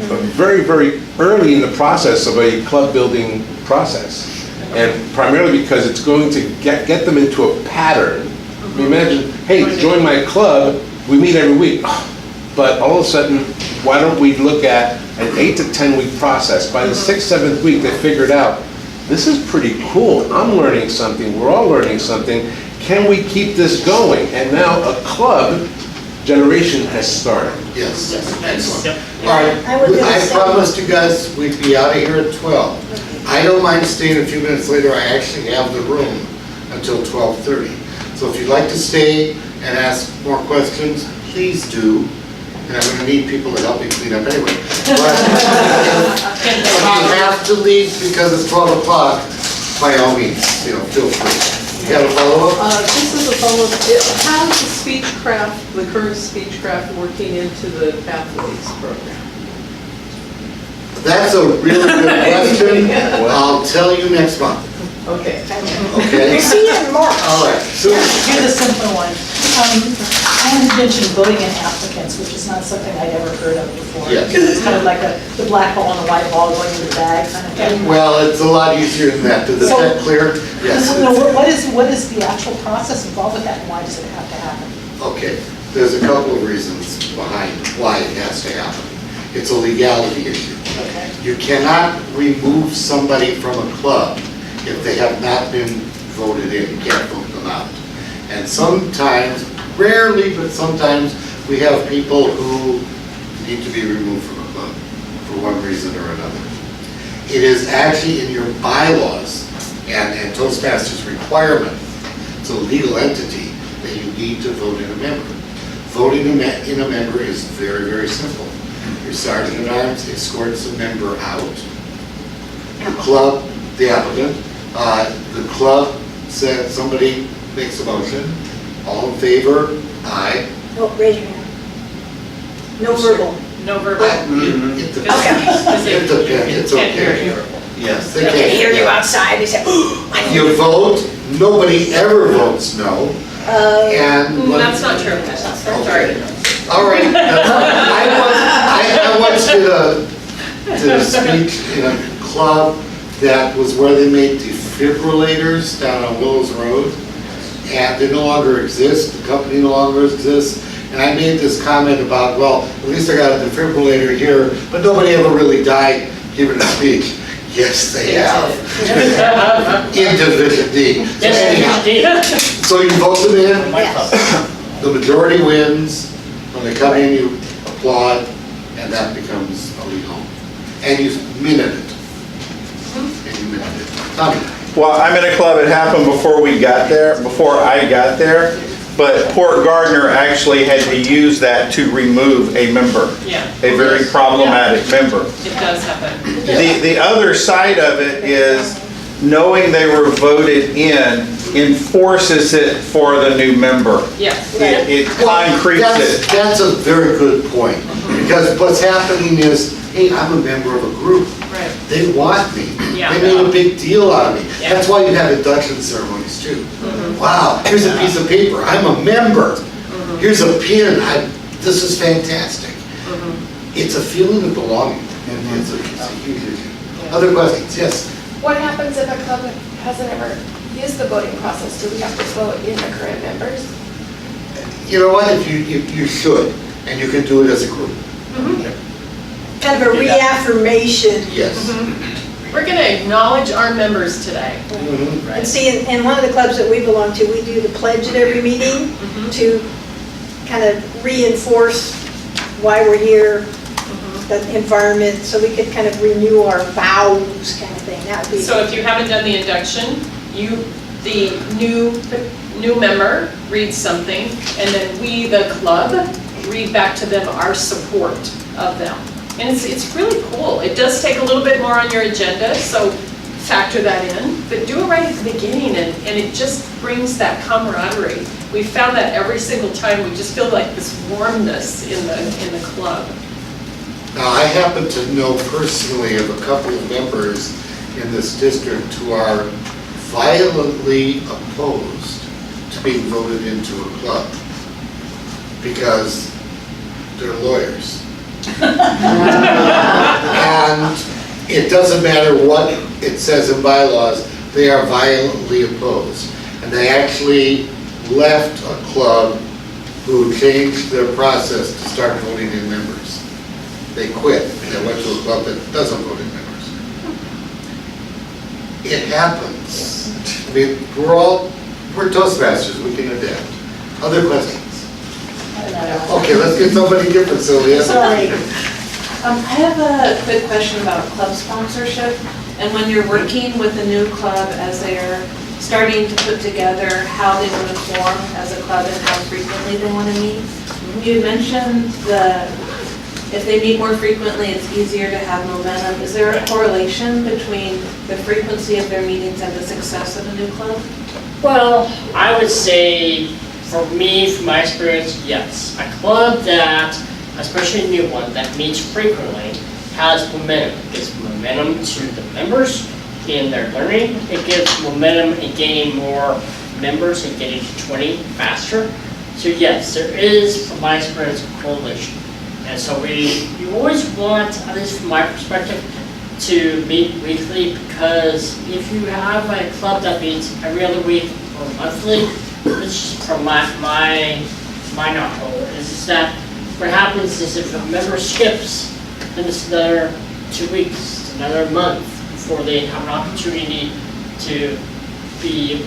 but very, very early in the process of a club building process. And primarily because it's going to get them into a pattern. I mean, imagine, hey, join my club, we meet every week. But all of a sudden, why don't we look at an 8 to 10 week process? By the 6th, 7th week, they figured out, this is pretty cool. I'm learning something, we're all learning something. Can we keep this going? And now a club generation has started. Yes, excellent. Yep. All right, I would do the I same. promised you guys we'd be out of here at 12. I don't mind staying a few minutes later, I actually have the room until 12:30. So if you'd like to stay and ask more questions, please do. And I'm gonna need people to help me clean up anyway. But if you have to leave because it's 12 o'clock, by all means, feel free. You got a follow-up? This is a follow-up. How is the Speechcraft, the current Speechcraft working into the Pathways program? That's a really good question. I'll tell you next month, Okay. okay? See you in March. All right, so, Here's a simple one. I had mentioned voting in applicants, which is not something I'd ever heard of before. Yes. It's kind of like the black ball and the white ball going in the bag kind of thing. well, it's a lot easier than that. Is that clear? Yes. No, what is the actual process involved with that, and why does it have to happen? Okay, there's a couple of reasons behind why it has to happen. It's a legality issue. Okay. You cannot remove somebody from a club if they have not been voted in. You can't vote them out. And sometimes, rarely, but sometimes, we have people who need to be removed from a club for one reason or another. It is actually in your bylaws and Toastmasters requirement, it's a legal entity, that you need to vote in a member. Voting in a member is very, very simple. Your sergeant at arms escorts a member out. The club, the applicant, the club said, somebody makes a motion, all in favor, aye. No, raise your hand. No verbal. No verbal. It depends. Okay. It depends, it's Can't hear okay. you. Yes, They they can hear you can. outside, they say, I know. You vote, nobody ever votes no, and. That's not true. Sorry. All right, that's fine. I once did a speech in a club that was where they made defibrillators down on Willows Road, and they no longer exist, the company no longer exists, and I made this comment about, well, at least I got a defibrillator here, but nobody ever really died giving a speech. Yes, they have. In Division D. So anyhow, Yes, so you vote them in, Yes. the majority wins, when they come in, you applaud, and that becomes a legal. And you minute it. And you minute it. Tommy? Well, I'm in a club, it happened before we got there, before I got there, but Port Gardner actually had to use that to remove a member, Yeah, a very problematic member. it does happen. The other side of it is knowing they were voted in enforces it for the new member. Yes. It concretes it. That's a very good point, because what's happening is, hey, I'm a member of a group. Right. They want me. Yeah. They made a big deal out of me. Yeah. That's why you have induction ceremonies too. Wow, here's a piece of paper, I'm a member. Here's a pin, this is fantastic. It's a feeling of belonging, and it's a huge issue. Other questions? Yes? What happens if a club hasn't ever used the voting process? Do we have to vote in the current members? You know what, if you should, and you can do it as a group. Kind of a reaffirmation. Yes. We're going to acknowledge our members today. And see, in one of the clubs that we belong to, we do the pledge at every meeting to kind of reinforce why we're here, the environment, so we could kind of renew our vows kind of thing. That would be. So if you haven't done the induction, the new member reads something, and then we, the club, read back to them our support of them. And it's really cool. It does take a little bit more on your agenda, so factor that in, but do it right at the beginning, and it just brings that camaraderie. We found that every single time, we just feel like this warmness in the club. Now, I happen to know personally of a couple of members in this district who are violently opposed to being voted into a club because they're lawyers. And it doesn't matter what it says in bylaws, they are violently opposed. And they actually left a club who changed their process to start voting in members. They quit and they went to a club that doesn't vote in members. It happens. I mean, we're Toastmasters, we can adapt. Other questions? Okay, let's get somebody different, Sylvia. Sorry. I have a quick question about club sponsorship. And when you're working with a new club as they're starting to put together how they want to form as a club and how frequently they want to meet, you mentioned if they meet more frequently, it's easier to have momentum. Is there a correlation between the frequency of their meetings and the success of a new club? Well, I would say, for me, from my experience, yes. A club that, especially a new one, that meets frequently, has momentum. It gives momentum to the members in their learning. It gives momentum in gaining more members and getting to 20 faster. So yes, there is, from my experience, a correlation. And so you always want, at least from my perspective, to meet weekly, because if you have a club that meets every other week or monthly, this is from my knowledge, is that what happens is if a member skips, then it's another 2 weeks, another month before they have an opportunity to be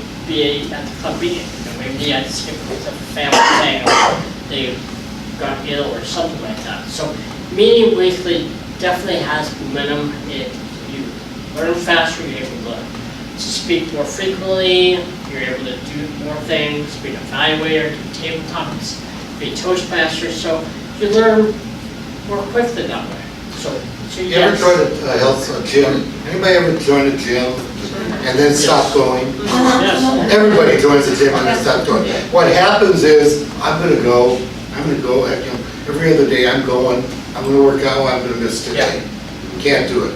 at the club meeting. Maybe they had to skip because of a family thing, or they got ill or something like that. So meeting weekly definitely has momentum. You learn faster, you're able to speak more frequently, you're able to do more things, be an evaluator, do tabletops, be a Toastmaster, so you learn more quickly that way. So You yes. ever joined a health gym? Anybody ever joined a gym and then stop going? Yes. Everybody joins a gym and then stop going. What happens is, I'm gonna go, every other day I'm going to work out, I'm gonna miss today. You can't do it.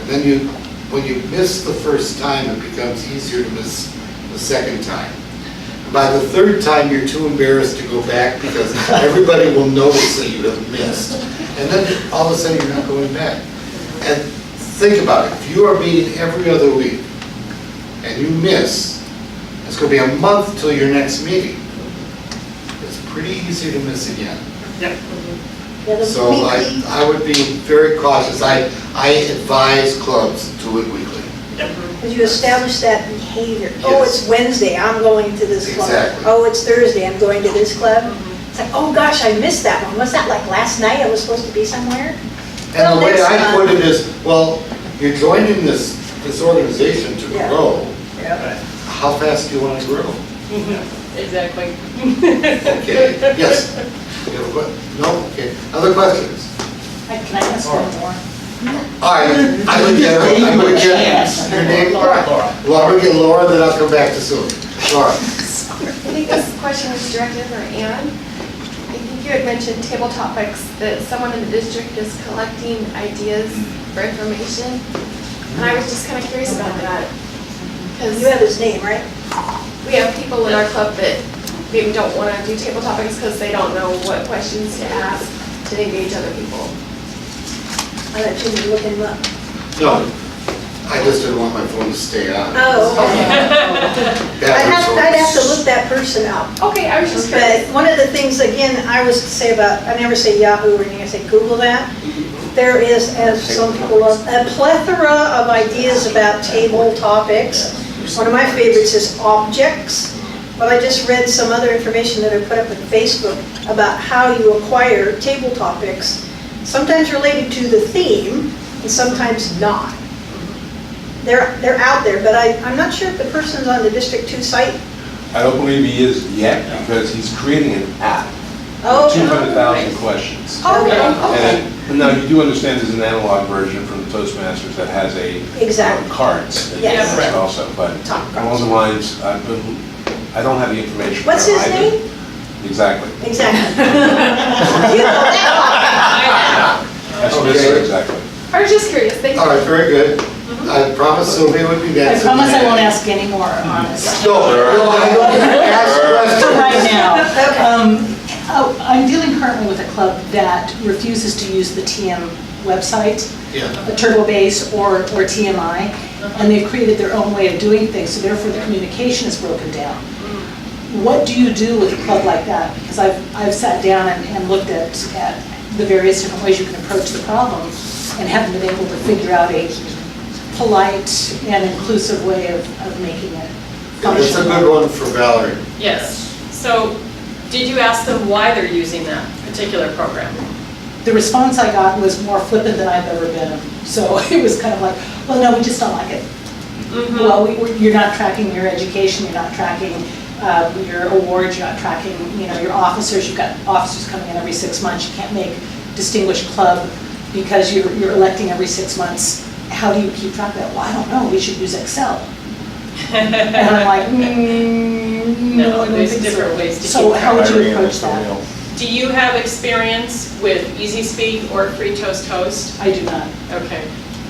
And then when you miss the first time, it becomes easier to miss the second time. By the third time, you're too embarrassed to go back because everybody will notice that you have missed. And then all of a sudden, you're not going back. And think about it, if you are meeting every other week and you miss, it's going to be a month till your next meeting. It's pretty easy to miss again. Yep. So I would be very cautious. I advise clubs to do it weekly. Because you establish that behavior. Oh, Yes. it's Wednesday, I'm going to this club. Exactly. Oh, it's Thursday, I'm going to this club. It's like, oh gosh, I missed that one. Was that like last night? I was supposed to be somewhere? And the way next I month. put it is, well, you're joining this organization to Yeah. grow. Yeah. How fast do you want to grow? Exactly. Okay, yes. You have a que- No? Okay. Other questions? Can I ask one more? All right, I'm gonna get your name. Laura. Laura, get Laura, then I'll come back to Sylvia. Laura. I think this question was directed for Ann. I think you had mentioned table topics, that someone in the district is collecting ideas for information. And I was just kind of curious about that. Because You have his name, right? we have people in our club that maybe don't want to do table topics because they don't know what questions to ask to engage other people. I'll let you look him up. No, I just didn't want my phone to stay on. Oh, okay. I'd have to Battery's look that person up. Okay, I was just But curious. one of the things, again, I always say about, I never say Yahoo or anything, I say Google that. There is, as some people love, a plethora of ideas about table topics. One of my favorites is objects, but I just read some other information that I put up on Facebook about how you acquire table topics, sometimes related to the theme and sometimes not. They're out there, but I'm not sure if the person's on the District 2 site. I don't believe he is yet because he's creating an app. Oh, 200,000 questions. okay. And now you do understand there's an analog version from the Toastmasters that has Exactly. cards that you Yes. can use also, but Top along the lines, I don't have the information. What's for his either. name? Exactly. Exactly. You know that. That's what it is, exactly. I was just curious, thank you. All right, very good. I promise Sylvia would be I dancing. promise I won't ask any more, honest. No, I don't ask questions. For right now. I'm dealing currently with a club that refuses to use the TM website, Yeah. the Turbo Base or TMI, and they've created their own way of doing things, so therefore the communication is broken down. What do you do with a club like that? Because I've sat down and looked at the various different ways you can approach the problem and haven't been able to figure out a polite and inclusive way of making it That's a functional. good one for Valerie. Yes. So, did you ask them why they're using that particular program? The response I got was more flippant than I've ever been. So it was kind of like, well, no, we just don't like it. Well, you're not tracking your education, you're not tracking your awards, you're not tracking, your officers. You've got officers coming in every 6 months. You can't make distinguished club because you're electing every 6 months. How do you keep track of that? Well, I don't know. We should use Excel. And I'm like, no, I don't there's think different so. ways to So keep how would you Irene, approach somebody that? else. Do you have experience with Easy Speak or Free Toast Host? I do not. Okay.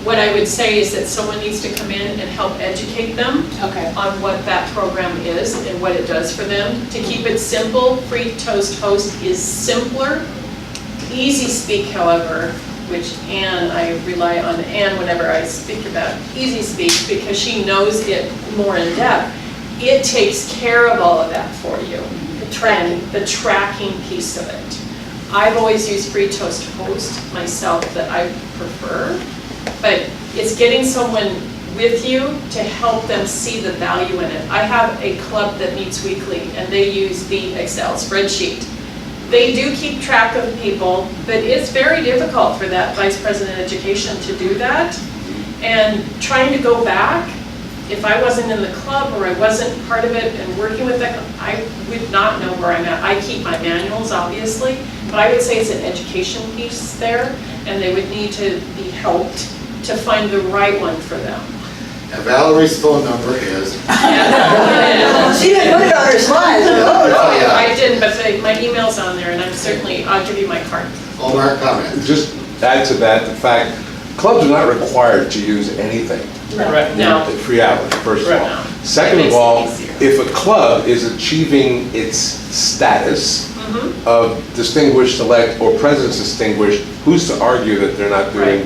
What I would say is that someone needs to come in and help educate them Okay. on what that program is and what it does for them. To keep it simple, Free Toast Host is simpler. Easy Speak, however, which I rely on Ann whenever I speak about Easy Speak because she knows it more in depth. It takes care of all of that for you. The tracking piece of it. I've always used Free Toast Host myself that I prefer, but it's getting someone with you to help them see the value in it. I have a club that meets weekly and they use the Excel spreadsheet. They do keep track of people, but it's very difficult for that Vice President of Education to do that. And trying to go back, if I wasn't in the club or I wasn't part of it and working with that, I would not know where I'm at. I keep my manuals, obviously, but I would say it's an education piece there, and they would need to be helped to find the right one for them. And Valerie's phone number is. She didn't put it on her slide. Oh, yeah. I didn't, but my email's on there, and I'll give you my card. Omar, comment. Just add to that, the fact, clubs are not required to use anything. Right now. At free hours, first of Right all. now. Second It of all, makes it easier. if a club is achieving its status of distinguished, select, or presence distinguished, who's to argue that they're not doing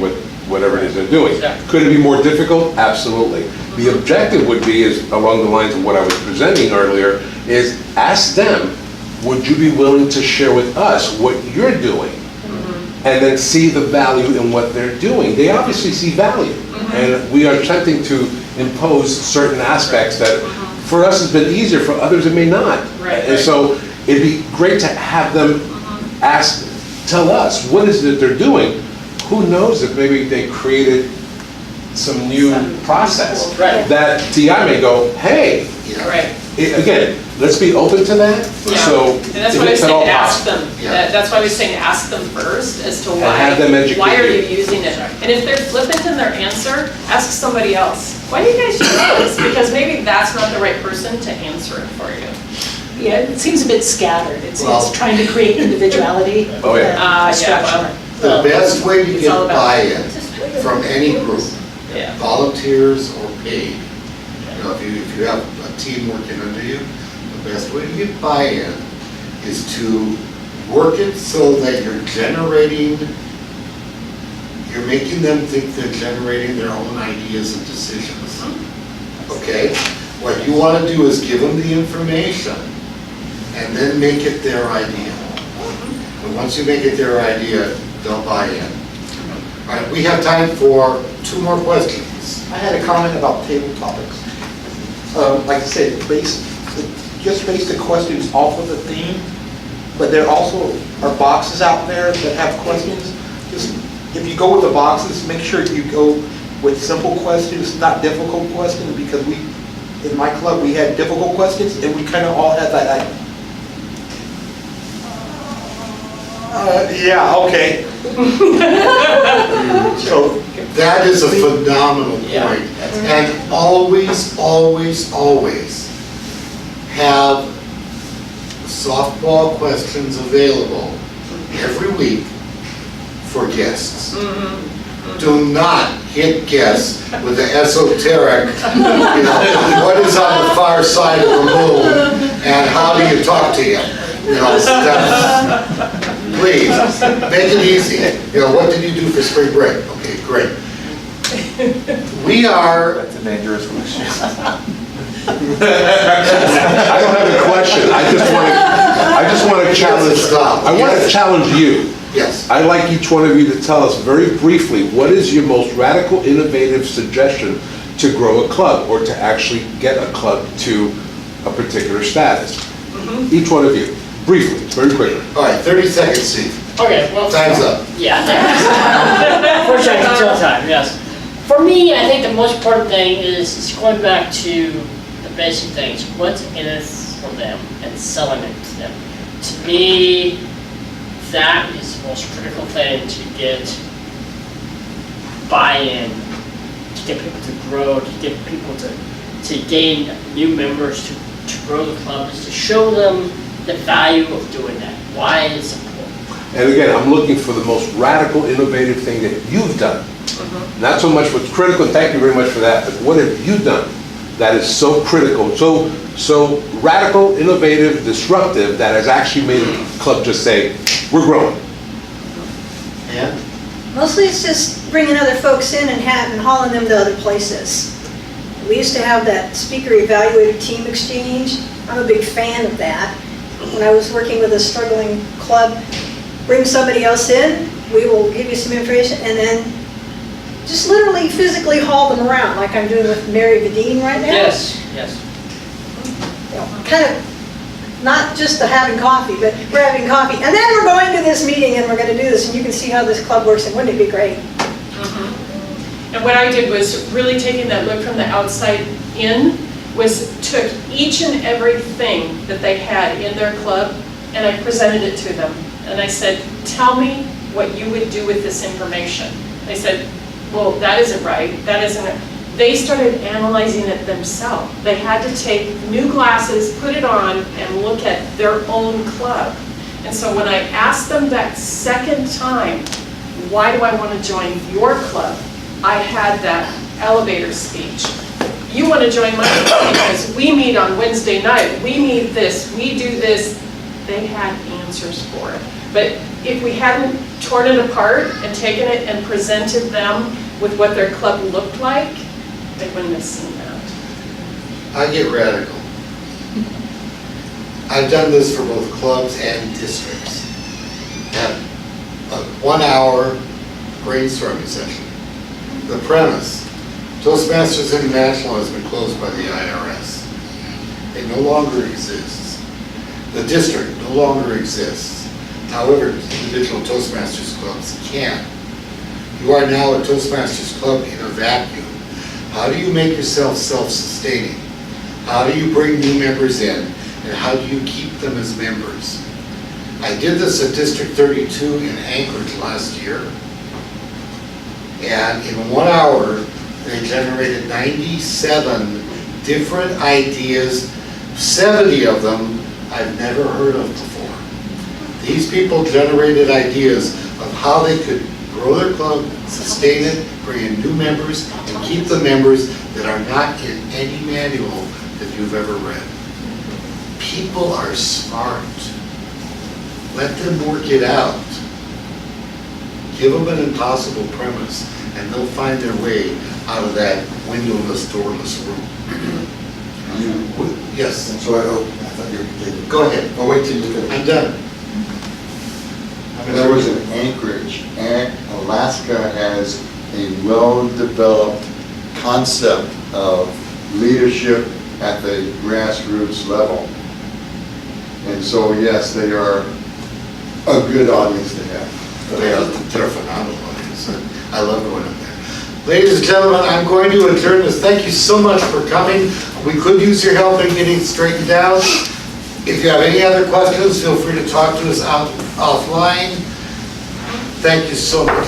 whatever it is they're doing? Yeah. Could it be more difficult? Absolutely. The objective would be, is along the lines of what I was presenting earlier, is ask them, would you be willing to share with us what you're doing? And then see the value in what they're doing. They obviously see value. And we are attempting to impose certain aspects that for us has been easier, for others it may not. Right, And right. so it'd be great to have them tell us, what is it they're doing? Who knows if maybe they created some new process Right. that TI may go, hey, Right. again, let's be open to that. Yeah. So And that's if why I was it's at all saying ask possible. them. Yeah. That's why I was saying ask them first as to And why. have them educate Why are you. you using it? And if they're flippant in their answer, ask somebody else. Why do you guys use this? Because maybe that's not the right person to answer it for you. Yeah, it seems a bit scattered. It's Well- trying to create individuality. Oh, yeah. and Yeah, structure. well, The best way to it's get all about- buy-in from any group, Yeah. volunteers or paid, if you have a team working under you, the best way to get buy-in is to work it so that you're making them think they're generating their own ideas and decisions. Okay? What you want to do is give them the information and then make it their idea. And once you make it their idea, they'll buy in. All right, we have time for 2 more questions. I had a comment about table topics. Like I said, just base the questions off of the theme, but there also are boxes out there that have questions. Just, if you go with the boxes, make sure you go with simple questions, not difficult questions, because in my club, we had difficult questions, and we kind of all had that, yeah, okay. So, That is a phenomenal Yeah. point. And always, always, always have softball questions available every week for guests. Do not hit guess with the esoteric, what is on the far side of the moon and how do you talk to him? Please, make it easy. What did you do for spring break? Okay, great. We are. That's a dangerous question. I don't have a question, I just want to challenge, Stop. I want to challenge you. Yes. I'd like each one of you to tell us very briefly, what is your most radical, innovative suggestion to grow a club or to actually get a club to a particular status? Each one of you, briefly, very quickly. All right, 30 seconds, Steve. Okay, well. Time's up. Yeah. Fortunately, I can tell time, yes. For me, I think the most important thing is going back to the basic things. What's in it for them and selling it to them. To me, that is the most critical thing to get buy-in, to get people to grow, to get people to gain new members, to grow the club, is to show them the value of doing that, why it's important. And again, I'm looking for the most radical, innovative thing that you've done. Not so much what's critical, and thank you very much for that, but what have you done that is so critical, so radical, innovative, disruptive, that has actually made a club just say, we're growing? And? Mostly it's just bringing other folks in and hauling them to other places. We used to have that speaker evaluator team exchange. I'm a big fan of that. When I was working with a struggling club, bring somebody else in, we will give you some information, and then just literally physically haul them around, like I'm doing with Mary Vadine right now. Yes. Kind of, not just the having coffee, but we're having coffee, and then we're going to this meeting and we're going to do this, and you can see how this club works, and wouldn't it be great? And what I did was really taking that look from the outside in, was took each and everything that they had in their club and I presented it to them. And I said, tell me what you would do with this information. They said, well, that isn't right, that isn't it. They started analyzing it themselves. They had to take new glasses, put it on, and look at their own club. And so when I asked them that second time, why do I want to join your club? I had that elevator speech. You want to join my club because we meet on Wednesday night, we meet this, we do this. They had answers for it. But if we hadn't torn it apart and taken it and presented them with what their club looked like, they wouldn't have seen that. I get radical. I've done this for both clubs and districts. Have a 1-hour brainstorming session. The premise, Toastmasters International has been closed by the IRS. It no longer exists. The district no longer exists. However, individual Toastmasters clubs can. You are now a Toastmasters club in a vacuum. How do you make yourself self-sustaining? How do you bring new members in? And how do you keep them as members? I did this at District 32 in Anchorage last year. And in 1 hour, they generated 97 different ideas. 70 of them I've never heard of before. These people generated ideas of how they could grow their club, sustain it, bring in new members, and keep the members that are not in any manual that you've ever read. People are smart. Let them work it out. Give them an impossible premise, and they'll find their way out of that windowless, doorless room. Yes? And so I thought you were continuing. Go ahead. Oh, wait till you finish. I'm done. When I was in Anchorage, Alaska has a well-developed concept of leadership at the grassroots level. And so, yes, they are a good audience to have. They're a phenomenal audience. I love going up there. Ladies and gentlemen, I'm going to adjourn this. Thank you so much for coming. We could use your help in getting straightened out. If you have any other questions, feel free to talk to us offline. Thank you so much.